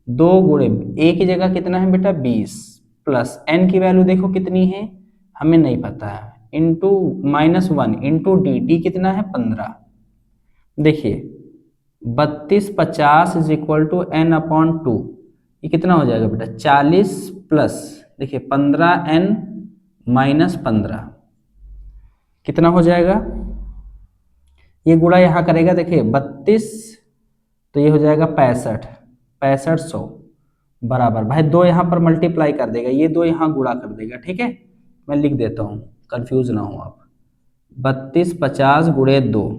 2 गुणे ए की जगह कितना है बेटा 20, प्लस एन की वैल्यू देखो कितनी है हमें नहीं पता है, इंटू -1 इंटू डी कितना है 15। देखिए 3250 इज इक्वल टू n/2, ये कितना हो जाएगा बेटा 40 प्लस देखिए 15n माइनस 15 कितना हो जाएगा, ये गुणा यहाँ करेगा, देखिए 32 तो ये हो जाएगा 6500 बराबर, भाई 2 यहाँ पर मल्टीप्लाई कर देगा, ये 2 यहाँ गुणा कर देगा, ठीक है, मैं लिख देता हूँ कंफ्यूज ना हो आप। 3250 गुणे 2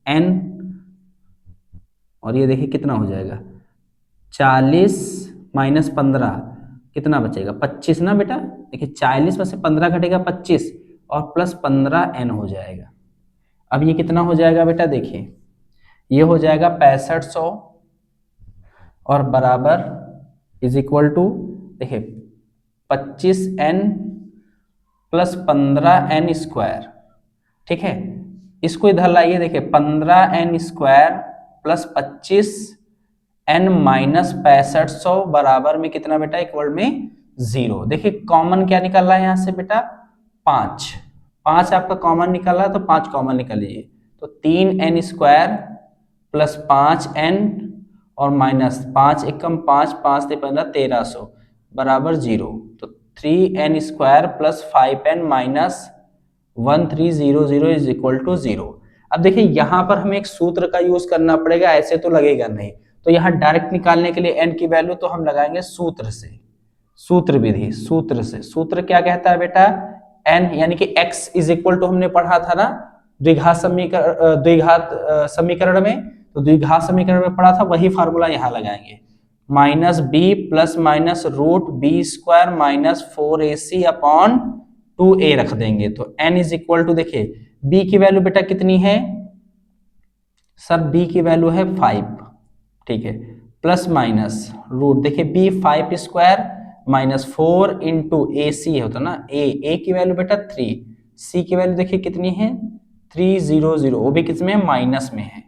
n, और ये देखिए कितना हो जाएगा 40 माइनस 15 कितना बचेगा 25 ना बेटा। देखिए 40 में से 15 घटेगा 25 और प्लस 15n हो जाएगा। अब ये कितना हो जाएगा बेटा, देखिए ये हो जाएगा 6500 और बराबर इज इक्वल टू देखिए 25n प्लस 15n स्क्वायर, ठीक है, इसको इधर लाइए, देखिए 15n square plus 25n minus 6500 बराबर में कितना बेटा, इक्वल में 0। देखिए कॉमन क्या निकल रहा है यहाँ से बेटा 5 आपका कॉमन निकल रहा है, तो 5 कॉमन निकल लीजिए, तो 3n स्क्वायर प्लस 5n और माइनस 5 एकम 5 5 से 15 1300 बराबर 0, तो 3n square plus 5n minus 1300 is equal to 0। अब देखिए यहाँ पर हमें एक सूत्र का यूज करना पड़ेगा, ऐसे तो लगेगा नहीं, तो यहाँ डायरेक्ट निकालने के लिए n की वैल्यू तो हम लगाएंगे सूत्र से, सूत्र विधि, सूत्र से। सूत्र क्या कहता है बेटा, n यानी कि x इज इक्वल टू हमने पढ़ा था ना द्विघात समीकरण में, तो द्विघात समीकरण में पढ़ा था, वही फार्मूला यहाँ लगाएंगे, minus b plus minus root b square minus 4ac upon 2a रख देंगे, तो n इज इक्वल टू देखिए b की वैल्यू बेटा कितनी है सर, b की वैल्यू है 5, ठीक है, प्लस माइनस रूट देखिए b 5 स्क्वायर माइनस 4 इंटू ए सी होता ना, a की वैल्यू बेटा 3, c की वैल्यू देखिए कितनी है 300, वो भी किसमें माइनस में है,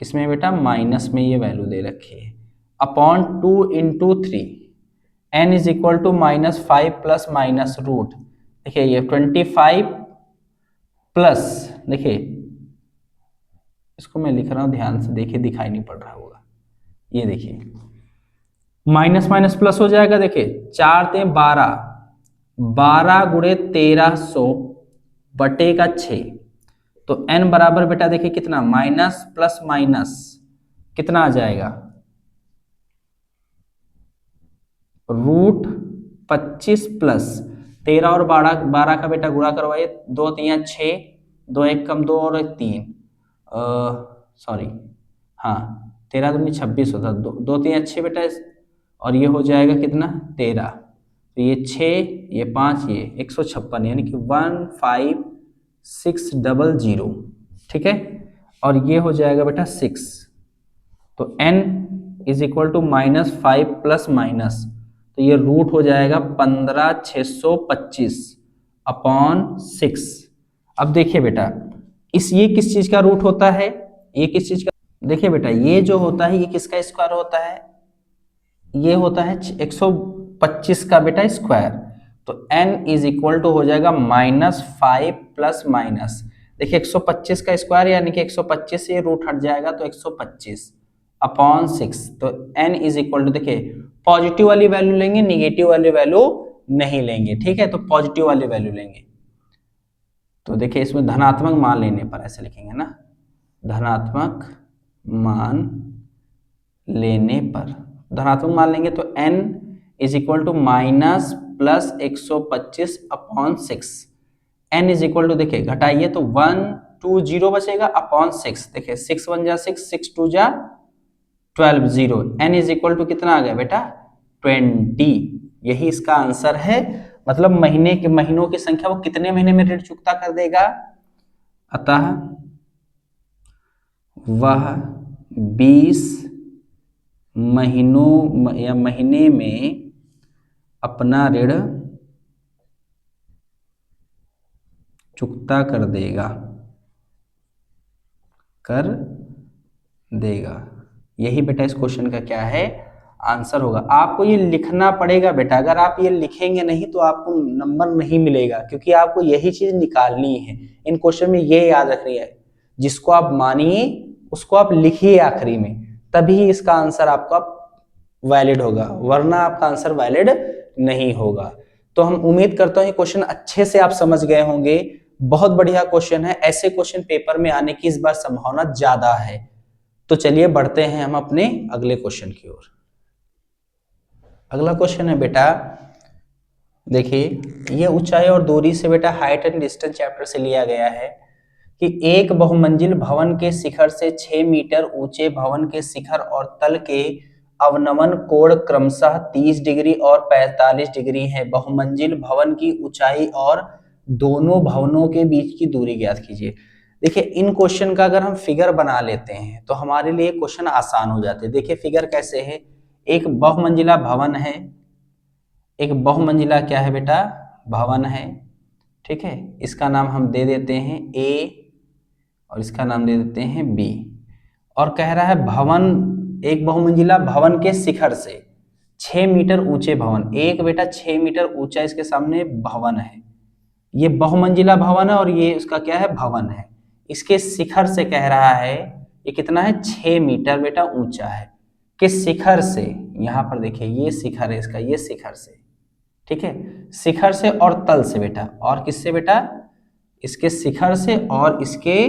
किसमें बेटा माइनस में ये वैल्यू दे रखी है, upon 2 into 3, n is equal to -5 plus minus root, देखिए ये 25 प्लस, देखिए इसको मैं लिख रहा हूं ध्यान से देखिए, दिखाई नहीं पड़ रहा होगा, ये देखिए माइनस माइनस प्लस हो जाएगा, देखिए 4 ते 12, 12 गुणे 1300 बटे का 6, तो n बराबर बेटा देखिए कितना माइनस प्लस माइनस कितना आ जाएगा रूट 25 प्लस 13 और 12 का बेटा गुणा करवाइए, 2 3 6, 2 1 कम 2 और 3, सॉरी हाँ 13 दूनी 26 होता, 2 3 6 बेटा, और ये हो जाएगा कितना 13, तो ये 6 ये 5 ये 156 यानी कि 15600, ठीक है, और ये हो जाएगा बेटा 6, तो n is equal to -5 plus minus, तो ये रूट हो जाएगा 15625 अपॉन 6। अब देखिए बेटा ये किस चीज का रूट होता है, ये किस चीज का, देखिए बेटा ये जो होता है ये किसका स्क्वायर होता है, ये होता है 125 का बेटा स्क्वायर। तो n इज इक्वल टू हो जाएगा -5 प्लस माइनस, देखिए 125 का स्क्वायर यानी कि 125 से रूट हट जाएगा तो 125 अपॉन 6। तो n इज इक्वल टू, देखिए पॉजिटिव वाली वैल्यू लेंगे, निगेटिव वाली वैल्यू नहीं लेंगे, ठीक है, तो पॉजिटिव वाली वैल्यू लेंगे। तो देखिए इसमें धनात्मक मान लेने पर ऐसे लिखेंगे ना, धनात्मक मान लेने पर, धनात्मक मान लेंगे तो n is equal to minus plus 125 upon 6। n is equal to, देखिए घटाइए तो 120 बचेगा अपॉन 6, देखिए 6 1 जा 6, 6 2 जा 12, 0। n इज इक्वल टू कितना आ गया बेटा 20। यही इसका आंसर है, मतलब महीने के महीनों की संख्या वो कितने महीने में ऋण चुकता कर देगा, अतः वह 20 महीनों या महीने में अपना ऋण चुकता कर देगा। यही बेटा इस क्वेश्चन का क्या है, आंसर होगा। आपको ये लिखना पड़ेगा बेटा, अगर आप ये लिखेंगे नहीं तो आपको नंबर नहीं मिलेगा, क्योंकि आपको यही चीज निकालनी है। इन क्वेश्चन में ये याद रखनी है, जिसको आप मानिए उसको आप लिखिए आखिरी में, तभी इसका आंसर आपका वैलिड होगा, वरना आपका आंसर वैलिड नहीं होगा। तो हम उम्मीद करते हैं क्वेश्चन अच्छे से आप समझ गए होंगे। बहुत बढ़िया क्वेश्चन है, ऐसे क्वेश्चन पेपर में आने की इस बार संभावना ज्यादा है। तो चलिए बढ़ते हैं हम अपने अगले क्वेश्चन की ओर। अगला क्वेश्चन है बेटा, देखिए ये ऊंचाई और दूरी से बेटा हाइट एंड डिस्टेंस चैप्टर से लिया गया है कि एक बहुमंजिल भवन के शिखर से 6 मीटर ऊंचे भवन के शिखर और तल के अवनमन कोण क्रमशः 30 डिग्री और 45 डिग्री है। बहुमंजिल भवन की ऊंचाई और दोनों भवनों के बीच की दूरी ज्ञात कीजिए। देखिए इन क्वेश्चन का अगर हम फिगर बना लेते हैं तो हमारे लिए क्वेश्चन आसान हो जाते हैं। देखिए फिगर कैसे है, एक बहुमंजिला भवन है, एक बहुमंजिला क्या है बेटा भवन है, ठीक है, इसका नाम हम दे देते हैं ए और इसका नाम दे देते हैं बी। और कह रहा है भवन, एक बहुमंजिला भवन के शिखर से 6 मीटर ऊंचे भवन, एक बेटा 6 मीटर ऊंचा इसके सामने भवन है, ये बहुमंजिला भवन है और ये उसका क्या है भवन है। इसके शिखर से कह रहा है ये कितना है 6 मीटर बेटा ऊंचा है, किस शिखर से, यहां पर देखिए ये शिखर है इसका, ये शिखर से, ठीक है, शिखर से और तल से बेटा, और किससे बेटा, इसके शिखर से और इसके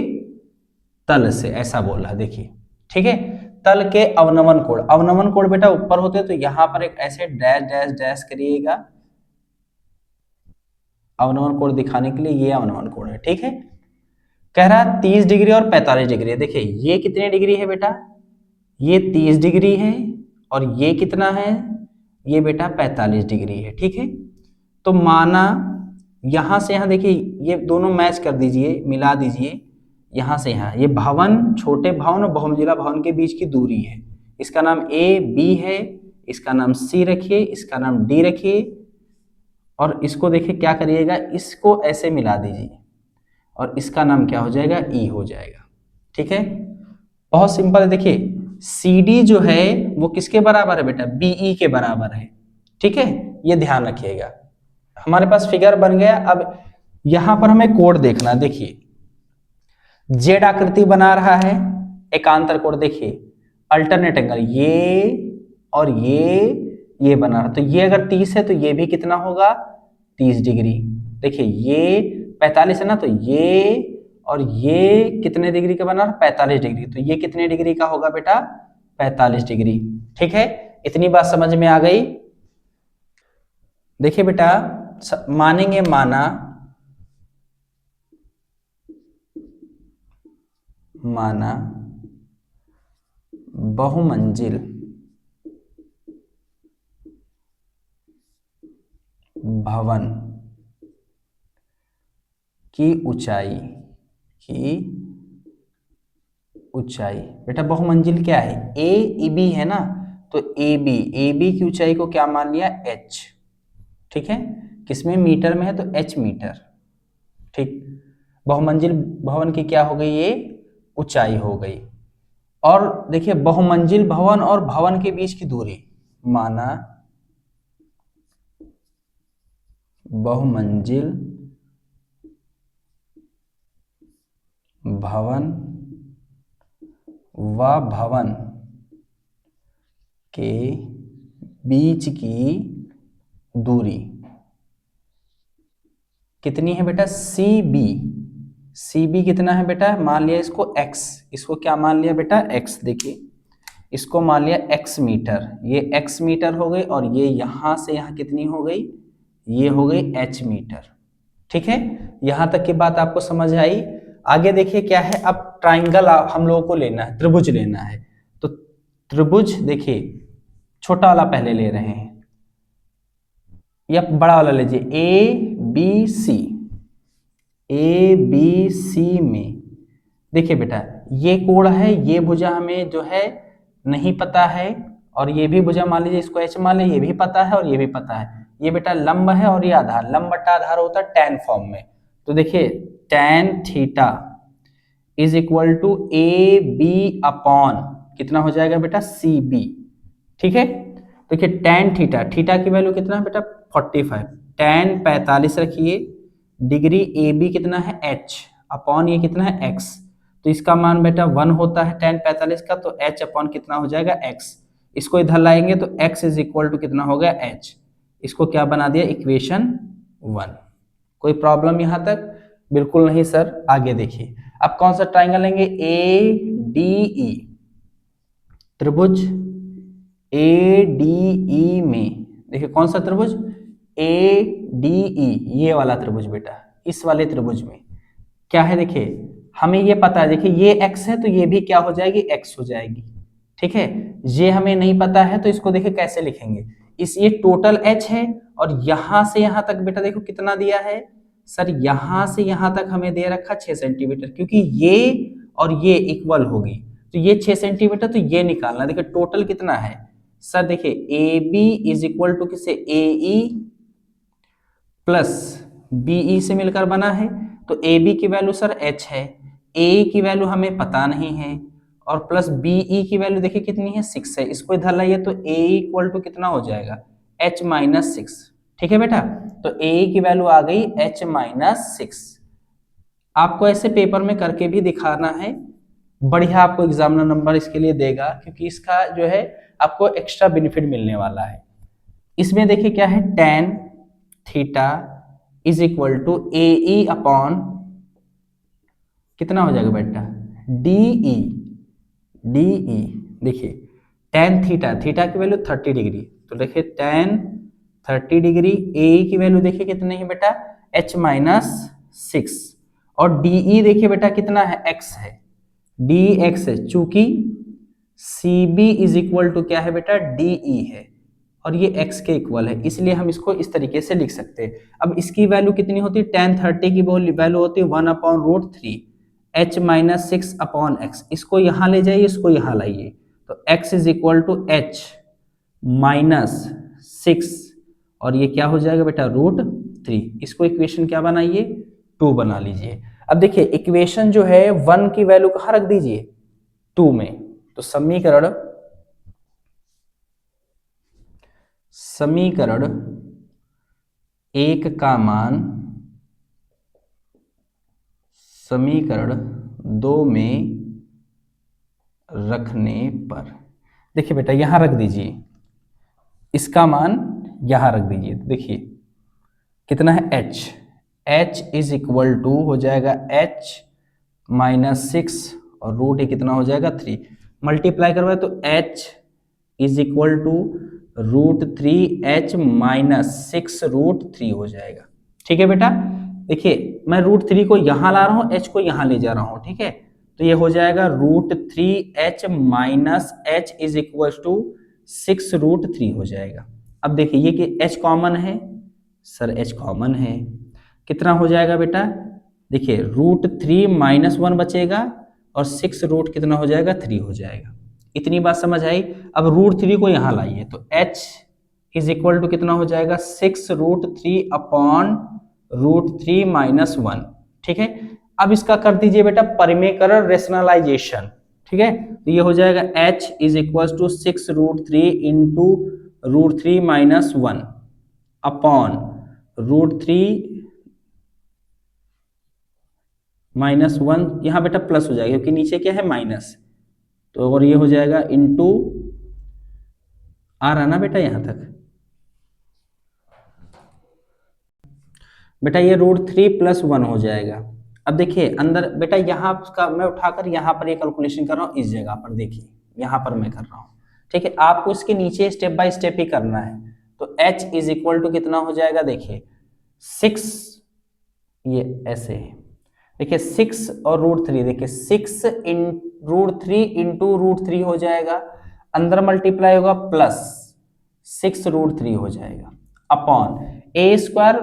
तल से, ऐसा बोला देखिए, ठीक है। तल के अवनमन कोण, अवनमन कोण बेटा ऊपर होते तो यहां पर एक ऐसे डैश डैश डैश करिएगा, अवनमन कोण दिखाने के लिए ये अवनमन कोण है, ठीक है। कह रहा है 30 डिग्री और 45 डिग्री, देखिए ये कितने डिग्री है बेटा, ये 30 डिग्री है और ये कितना है, ये बेटा 45 डिग्री है, ठीक है। तो माना यहां से यहां देखिए ये दोनों मैच कर दीजिए, मिला दीजिए, यहां से यहां, ये भवन, छोटे भवन और बहुमंजिला भवन के बीच की दूरी है, इसका नाम ए बी है, इसका नाम सी रखिए, इसका नाम डी रखिए, और इसको देखिए क्या करिएगा, इसको ऐसे मिला दीजिए और इसका नाम क्या हो जाएगा, ई हो जाएगा, ठीक है। बहुत सिंपल है, देखिए CD जो है वो किसके बराबर है बेटा, BE के बराबर है, ठीक है, ये ध्यान रखिएगा। हमारे पास फिगर बन गया। अब यहां पर हमें कोण देखना, देखिए जेड आकृति बना रहा है, एकांतर कोण, देखिए अल्टरनेट एंगल, ये और ये बना रहा, तो ये अगर 30 है तो ये भी कितना होगा 30 डिग्री, देखिए ये 45 है ना, तो ये और ये कितने डिग्री का बना, 45 डिग्री, तो ये कितने डिग्री का होगा बेटा 45 डिग्री, ठीक है। इतनी बात समझ में आ गई। देखिए बेटा मानेंगे, माना बहुमंजिल भवन की ऊंचाई बेटा, बहुमंजिल क्या है, ए बी है ना, तो ए बी की ऊंचाई को क्या मान लिया h, ठीक है, किसमें मीटर में है तो h मीटर, ठीक। बहुमंजिल भवन की क्या हो गई, ये ऊंचाई हो गई, और देखिए बहुमंजिल भवन और भवन के बीच की दूरी, माना बहुमंजिल भवन व भवन के बीच की दूरी कितनी है बेटा, सी बी। सी बी कितना है बेटा, मान लिया इसको x, इसको क्या मान लिया बेटा x, देखिए इसको मान लिया x मीटर, ये x मीटर हो गई, और ये यहां से यहां कितनी हो गई, ये हो गई h मीटर। ठीक है, यहां तक की बात आपको समझ आई। आगे देखिए क्या है, अब ट्राइंगल हम लोगों को लेना है, त्रिभुज लेना है। तो त्रिभुज देखिए छोटा वाला पहले ले रहे हैं या बड़ा वाला लीजिए, A B C. A B C में देखिए बेटा ये कोण है, ये भुजा हमें जो है नहीं पता है, और ये भी भुजा मान लीजिए इसको एच मान लीजिए, ये भी पता है और ये भी पता है। ये बेटा लंब है और ये आधार, लंब बटा आधार होता है टैन फॉर्म में। तो देखिए tan theta is equal to A B upon कितना हो जाएगा बेटा, सी बी। ठीक है, देखिए टैन थीटा, थीटा की वैल्यू कितना है बेटा 45, टैन 45 रखिए, डिग्री ए बी कितना है h अपॉन ये कितना है x, तो इसका मान बेटा 1 होता है टैन 45 का, तो h अपॉन कितना हो जाएगा x। इसको इधर लाएंगे तो x इज इक्वल टू कितना हो गया h। इसको क्या बना दिया, इक्वेशन 1। कोई प्रॉब्लम यहां तक? बिल्कुल नहीं सर। आगे देखिए, अब कौन सा ट्राइंगल लेंगे, ए डी ई, त्रिभुज ए डी ई में देखिए कौन सा त्रिभुज, ए डी ई, ये वाला त्रिभुज बेटा। इस वाले त्रिभुज में क्या है, देखिए हमें ये पता है, देखिए ये x है तो ये भी क्या हो जाएगी, x हो जाएगी। ठीक है, ये हमें नहीं पता है तो इसको देखिए कैसे लिखेंगे, इस ये टोटल h है, और यहां से यहां तक बेटा देखो कितना दिया है सर, यहां से यहां तक हमें दे रखा 6 सेंटीमीटर, क्योंकि ये और ये इक्वल होगी, तो ये 6 सेंटीमीटर, तो ये निकालना। देखिए टोटल कितना है सर, देखिए A B is equal to किससे, ए ई प्लस बीई से मिलकर बना है, तो ए बी की वैल्यू सर h है, ए की वैल्यू हमें पता नहीं है, और प्लस बीई की वैल्यू देखिए कितनी है 6 है, इसको इधर लाइए तो ए इक्वल टू कितना हो जाएगा, h माइनस 6। ठीक है बेटा, तो ए की वैल्यू आ गई h माइनस 6। आपको ऐसे पेपर में करके भी दिखाना है, बढ़िया आपको एग्जामिनर नंबर इसके लिए देगा, क्योंकि इसका जो है आपको एक्स्ट्रा बेनिफिट मिलने वाला है। इसमें देखिए क्या है, tan theta is equal to A E upon कितना हो जाएगा बेटा, डी ई। डी ई देखिए tan थीटा, थीटा की वैल्यू 30 डिग्री, तो देखिए tan 30 डिग्री, ए की वैल्यू देखिए कितनी है बेटा, h माइनस 6, और डी ई देखिए बेटा कितना है, x है, डी एक्स है, चूंकि C B is equal to क्या है बेटा, डी ई है, और ये x के इक्वल है, इसलिए हम इसको इस तरीके से लिख सकते हैं। अब इसकी वैल्यू कितनी होती है, tan 30 की वैल्यू होती है 1 upon root 3 h minus 6 upon x। इसको यहाँ ले जाइए, इसको यहाँ लाइए, तो x is equal to h minus 6, और ये क्या हो जाएगा बेटा, रूट 3। इसको इक्वेशन क्या बनाइए, 2 बना लीजिए। अब देखिए इक्वेशन जो है 1 की वैल्यू कहाँ रख दीजिए, 2 में, तो समीकरण 1 का मान समीकरण 2 में रखने पर, देखिए बेटा यहां रख दीजिए, इसका मान यहां रख दीजिए, तो देखिए कितना है h, h is equal to हो जाएगा h माइनस 6, और रूट कितना हो जाएगा 3, मल्टीप्लाई करवाए तो h is equal to root 3 h minus 6 root 3 हो जाएगा। ठीक है बेटा, देखिए मैं रूट 3 को यहां ला रहा हूं, h को यहां ले जा रहा हूं, ठीक है, तो ये हो जाएगा root 3 h minus h is equal to 6 root 3 हो जाएगा। अब देखिए ये कि h कॉमन है सर, h कॉमन है, कितना हो जाएगा बेटा, देखिए रूट 3 माइनस 1 बचेगा, और 6 रूट कितना हो जाएगा, 3 हो जाएगा। इतनी बात समझ आई। अब रूट 3 को यहां लाइए, तो h इज इक्वल टू कितना हो जाएगा, 6 रूट 3 अपॉन रूट 3 माइनस 1। ठीक है, अब इसका कर दीजिए बेटा परिमेयकरण, रेशनलाइजेशन। ठीक है, तो ये हो जाएगा h is equal to 6√3 into √3 minus 1 upon √3 minus 1, यहाँ बेटा प्लस हो जाएगा क्योंकि नीचे क्या है माइनस, तो और ये हो जाएगा इंटू, आ रहा ना बेटा यहाँ तक, बेटा ये √3 प्लस 1 हो जाएगा। अब देखिए अंदर बेटा यहाँ का मैं उठाकर यहाँ पर ये कैलकुलेशन कर रहा हूँ, इस जगह पर देखिए यहाँ पर मैं कर रहा हूँ, ठीक है, आपको इसके नीचे स्टेप बाय स्टेप ही करना है। तो h इज इक्वल टू कितना हो जाएगा, देखिए 6, ये ऐसे है, देखिए 6 और √3, देखिए 6 इन √3 इंटू √3 हो जाएगा, अंदर मल्टीप्लाई होगा प्लस 6√3 हो जाएगा upon a square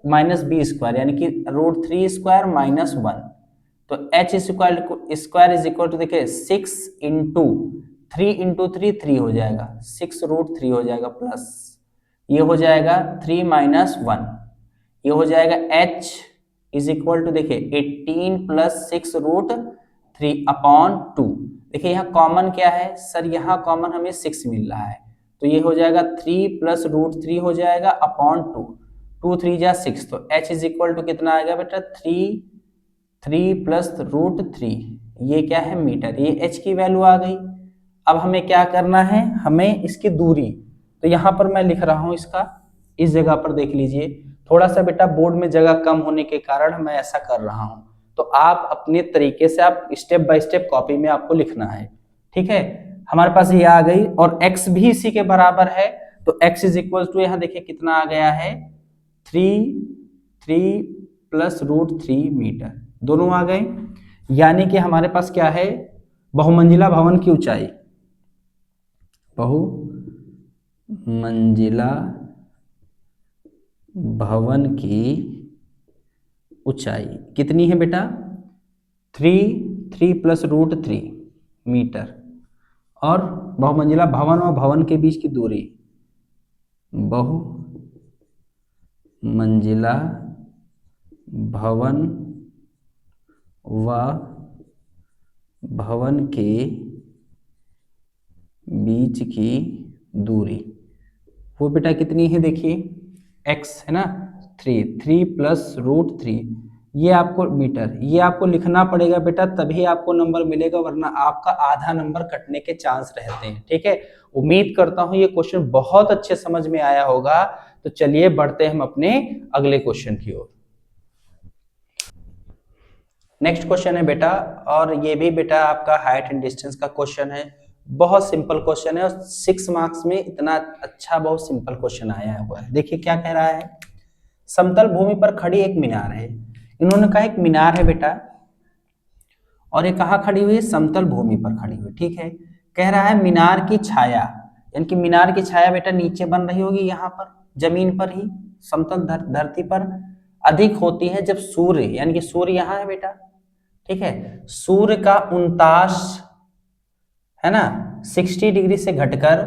minus b square यानी कि √3 स्क्वायर माइनस 1, तो h square is equal to देखिए 6 इंटू 3 इंटू 3 3 हो जाएगा, 6√3 हो जाएगा प्लस ये हो जाएगा 3 माइनस 1, ये हो जाएगा h इज इक्वल टू देखिए 18 प्लस 6√3 अपॉन 2। देखिए यहाँ कॉमन क्या है सर, यहाँ कॉमन हमें 6 मिल रहा है, तो ये हो जाएगा 3 प्लस √3 हो जाएगा अपॉन 2, 2 3 जा 6, तो h इज इक्वल टू कितना आएगा बेटा 3 प्लस √3, ये क्या है मीटर, ये h की वैल्यू आ गई। अब हमें क्या करना है, हमें इसकी दूरी, तो यहाँ पर मैं लिख रहा हूँ इसका, इस जगह पर देख लीजिए, थोड़ा सा बेटा बोर्ड में जगह कम होने के कारण मैं ऐसा कर रहा हूँ, तो आप अपने तरीके से आप स्टेप बाय स्टेप कॉपी में आपको लिखना है, ठीक है। हमारे पास ये आ गई और x भी इसी के बराबर है, तो x इज इक्वल टू यहाँ देखिए कितना आ गया है 3 प्लस √3 मीटर, दोनों आ गए, यानी कि हमारे पास क्या है, बहुमंजिला भवन की ऊंचाई, बहुमंजिला भवन की ऊंचाई कितनी है बेटा 3 प्लस √3 मीटर, और बहुमंजिला भवन और भवन के बीच की दूरी, बहुमंजिला भवन व भवन के बीच की दूरी वो बेटा कितनी है, देखिए x है ना 3 प्लस √3, ये आपको मीटर, ये आपको लिखना पड़ेगा बेटा, तभी आपको नंबर मिलेगा, वरना आपका आधा नंबर कटने के चांस रहते हैं, ठीक है। उम्मीद करता हूं ये क्वेश्चन बहुत अच्छे समझ में आया होगा, तो चलिए बढ़ते हैं हम अपने अगले क्वेश्चन की ओर। नेक्स्ट क्वेश्चन है बेटा, और ये भी बेटा आपका हाइट एंड डिस्टेंस का क्वेश्चन है, बहुत सिंपल क्वेश्चन है, और 6 मार्क्स में इतना अच्छा बहुत सिंपल क्वेश्चन आया हुआ है। देखिए क्या कह रहा है, समतल भूमि पर खड़ी एक मीनार है, इन्होंने कहा एक मीनार है बेटा, और ये कहाँ खड़ी हुई है, समतल भूमि पर खड़ी हुई, ठीक है। कह रहा है मीनार की छाया, यानी कि मीनार की छाया बेटा नीचे बन रही होगी, यहाँ पर जमीन पर ही, समतल धरती पर अधिक होती है जब सूर्य, यानी कि सूर्य यहाँ है बेटा, ठीक है, सूर्य का 49 है ना 60 डिग्री से घटकर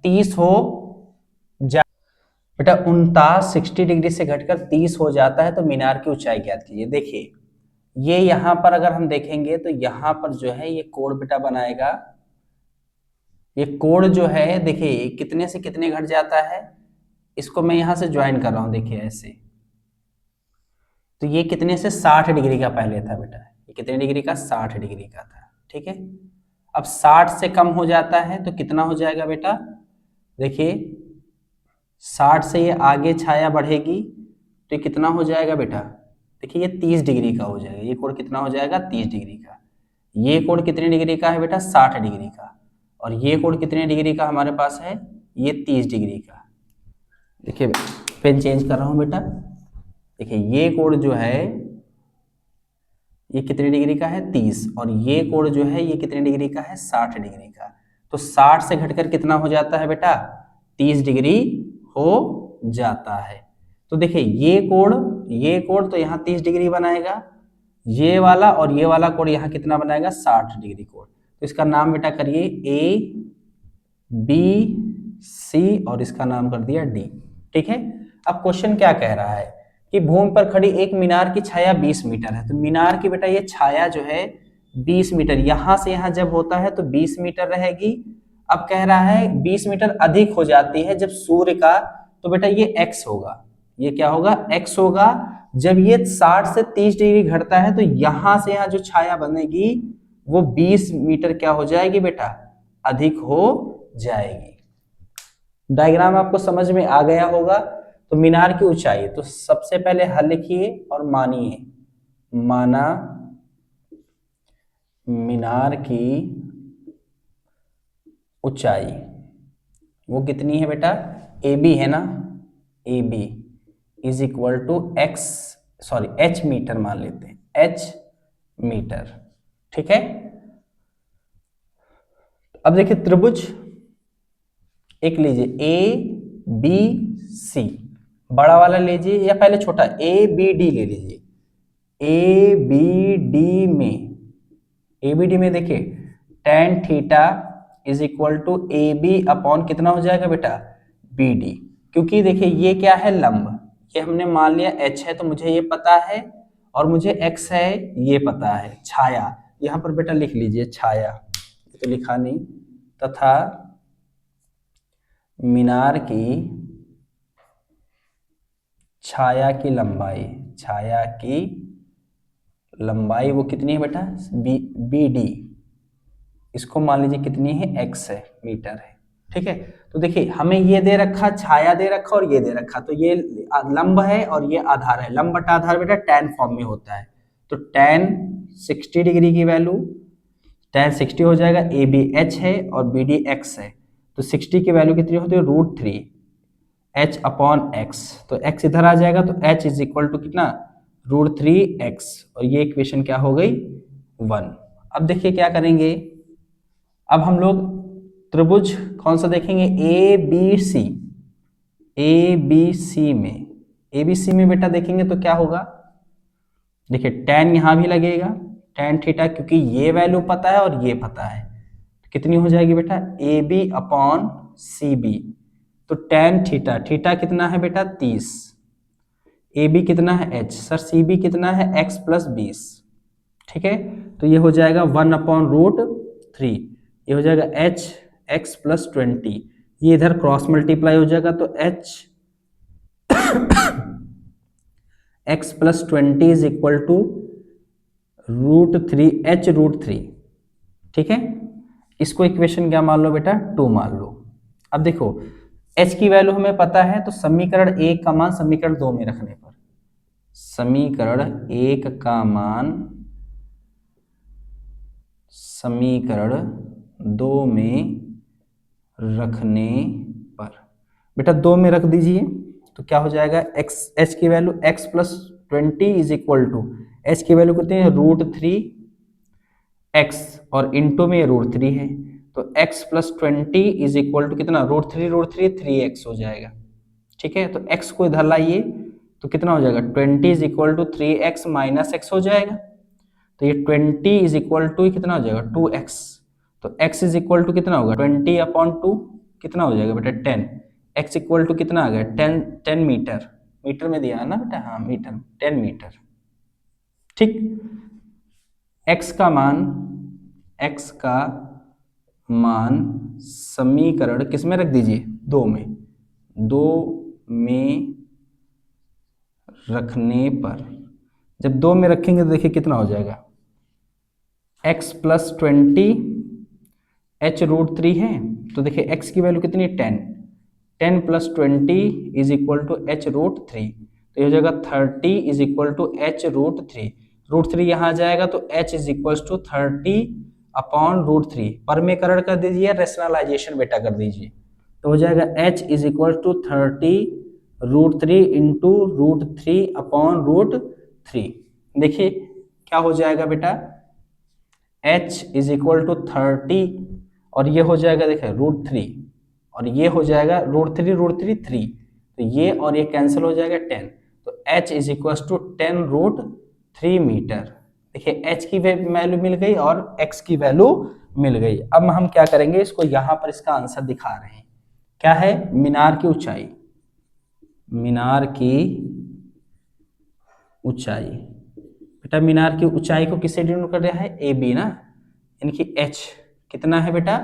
30 हो जा बेटा 49 60 डिग्री से घटकर 30 हो जाता है, तो मीनार की ऊंचाई ज्ञात कीजिए। देखिए ये यहाँ पर अगर हम देखेंगे तो यहाँ पर जो है ये कोण बेटा बनाएगा, ये कोण जो है देखिए कितने से कितने घट जाता है, इसको मैं यहाँ से ज्वाइन कर रहा हूँ, देखिए ऐसे, तो ये कितने से 60 डिग्री का पहले था बेटा, ये कितने डिग्री का 60 डिग्री का था, ठीक है। अब 60 से कम हो जाता है तो कितना हो जाएगा बेटा, देखिए 60 से ये आगे छाया बढ़ेगी तो ये कितना हो जाएगा बेटा, देखिए ये 30 डिग्री का हो जाएगा, ये कोण कितना हो जाएगा 30 डिग्री का, ये कोण कितने डिग्री का है बेटा 60 डिग्री का, और ये कोण कितने डिग्री का हमारे पास है, ये 30 डिग्री का। देखिए पेन चेंज कर रहा हूँ बेटा, देखिए ये कोण जो है ये कितने डिग्री का है 30, और ये कोण जो है ये कितने डिग्री का है 60 डिग्री का, तो 60 से घटकर कितना हो जाता है बेटा 30 डिग्री हो जाता है। तो देखिए ये कोण तो यहाँ 30 डिग्री बनाएगा, ये वाला और ये वाला कोण यहाँ कितना बनाएगा 60 डिग्री कोण, तो इसका नाम बेटा करिए A B C और इसका नाम कर दिया D, ठीक है। अब क्वेश्चन क्या कह रहा है कि भूमि पर खड़ी एक मीनार की छाया 20 मीटर है, तो मीनार की बेटा ये छाया जो है 20 मीटर, यहां से यहां जब होता है तो 20 मीटर रहेगी। अब कह रहा है 20 मीटर अधिक हो जाती है जब सूर्य का, तो बेटा ये x होगा, ये क्या होगा, x होगा। जब ये 60 से 30 डिग्री घटता है तो यहां से यहां जो छाया बनेगी वो 20 मीटर क्या हो जाएगी बेटा, अधिक हो जाएगी। डायग्राम आपको समझ में आ गया होगा। तो मीनार की ऊंचाई, तो सबसे पहले हल लिखिए और मानिए, माना मीनार की ऊंचाई वो कितनी है बेटा, ए बी है ना, A B is equal to X, sorry H metre मान लेते हैं, एच मीटर, ठीक है। अब देखिए त्रिभुज एक लीजिए, ए बी सी, बड़ा वाला लीजिए या पहले छोटा, ए बी डी ले लीजिए। ए बी डी में, ए बी डी में देखिए tan theta is equal to A B upon कितना हो जाएगा बेटा, बी डी। क्योंकि देखिए ये क्या है, लंब, ये हमने मान लिया h है तो मुझे ये पता है, और मुझे x है ये पता है। छाया यहां पर बेटा लिख लीजिए, छाया तो लिखा नहीं, तथा मीनार की छाया की लंबाई, छाया की लंबाई वो कितनी है बेटा, बी डी, इसको मान लीजिए कितनी है, x है, मीटर है, ठीक है। तो देखिए हमें ये दे रखा, छाया दे रखा और ये दे रखा, तो ये लंब है और ये आधार है। लंब बटा आधार बेटा tan फॉर्म में होता है, तो tan 60 डिग्री की वैल्यू, tan 60 हो जाएगा, ए बी एच है और बी डी एक्स है, तो 60 की वैल्यू कितनी होती है, √3 h अपॉन एक्स, तो x इधर आ जाएगा तो h इज इक्वल टू कितना, √3x, और ये इक्वेशन क्या हो गई, 1। अब देखिए क्या करेंगे, अब हम लोग त्रिभुज कौन सा देखेंगे, A B C, A B C में, ए बी सी में बेटा देखेंगे तो क्या होगा, देखिए tan यहां भी लगेगा, tan थीटा, क्योंकि ये वैल्यू पता है और ये पता है, तो कितनी हो जाएगी बेटा, A B upon C B, तो tan थीटा, थीटा कितना है बेटा 30, ए बी कितना है h, सर सी बी कितना है x प्लस 20, ठीक है। तो ये हो जाएगा 1/√3, ये हो जाएगा h x प्लस 20, ये इधर क्रॉस मल्टीप्लाई हो जाएगा तो h x प्लस 20 इज इक्वल टू √3 h√3, ठीक है। इसको इक्वेशन क्या मान लो बेटा, 2 मान लो। अब देखो h की वैल्यू हमें पता है, तो समीकरण 1 का मान समीकरण 2 में रखने पर, समीकरण 1 का मान समीकरण 2 में रखने पर, बेटा 2 में रख दीजिए तो क्या हो जाएगा, x h की वैल्यू x प्लस 20 इज इक्वल टू, h की वैल्यू कितनी है, √3x, और इंटू में √3 है, तो x प्लस 20 इज इक्वल टू कितना, √3 3x हो जाएगा, ठीक है। तो x को इधर लाइए तो कितना हो जाएगा, 20 is equal to 3x minus x हो जाएगा, तो ये 20 इज इक्वल टू कितना हो जाएगा, 2x, तो x इज इक्वल टू कितना होगा, 20/2 कितना हो जाएगा बेटा 10, x इक्वल टू कितना आ गया, 10 मीटर, मीटर में दिया है ना बेटा, हाँ मीटर, 10 मीटर, ठीक। x का मान समीकरण किस में रख दीजिए, 2 में, 2 में रखने पर, जब 2 में रखेंगे तो देखिए कितना हो जाएगा, x प्लस 20 h√3 है, तो देखिए x की वैल्यू कितनी है, 10, 10 plus 20 is equal to h√3, तो ये हो जाएगा 30 इज इक्वल टू h√3, √3 यहाँ आ जाएगा तो h इज इक्वल टू 30/√3, परमेकरण कर दीजिए, रेशनलाइजेशन बेटा कर दीजिए, तो हो जाएगा h is equal to 30√3 into √3/√3, देखिए क्या हो जाएगा बेटा, h इज इक्वल टू 30, और ये हो जाएगा देखिए √3, और ये हो जाएगा √3 3, तो ये और ये कैंसिल हो जाएगा 10, तो h is equal to 10√3 metre. देखिए h की वैल्यू मिल गई और x की वैल्यू मिल गई। अब हम क्या करेंगे, इसको यहां पर इसका आंसर दिखा रहे हैं, क्या है, मीनार की ऊंचाई, मीनार की ऊंचाई बेटा मीनार की ऊंचाई को किससे डिनोट कर रहा है, ए बी ना, इनकी एच कितना है बेटा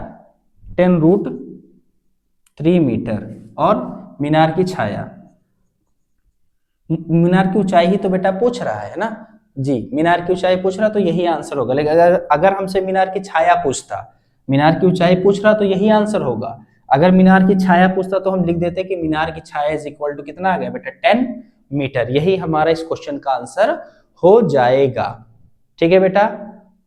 10√3 मीटर। और मीनार की छाया, मीनार की ऊंचाई ही तो बेटा पूछ रहा है ना जी, मीनार की ऊंचाई पूछ रहा तो यही आंसर होगा। लेकिन अगर हमसे मीनार की छाया पूछता, मीनार की ऊंचाई पूछ रहा तो यही आंसर होगा। अगर मीनार की छाया पूछता तो हम लिख देते कि मीनार की छाया इज इक्वल टू कितना आ गया बेटा 10 मीटर। यही हमारा इस क्वेश्चन का आंसर हो जाएगा। ठीक है बेटा,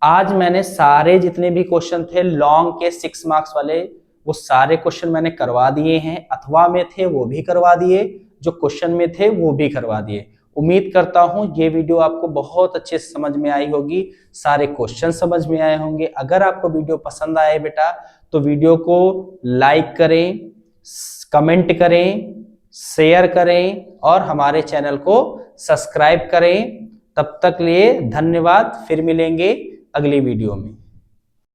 आज मैंने सारे जितने भी क्वेश्चन थे लॉन्ग के 6 मार्क्स वाले, वो सारे क्वेश्चन मैंने करवा दिए हैं। अथवा में थे वो भी करवा दिए, जो क्वेश्चन में थे वो भी करवा दिए। उम्मीद करता हूं ये वीडियो आपको बहुत अच्छे से समझ में आई होगी, सारे क्वेश्चन समझ में आए होंगे। अगर आपको वीडियो पसंद आए बेटा तो वीडियो को लाइक करें, कमेंट करें, शेयर करें और हमारे चैनल को सब्सक्राइब करें। तब तक लिए धन्यवाद, फिर मिलेंगे अगली वीडियो में।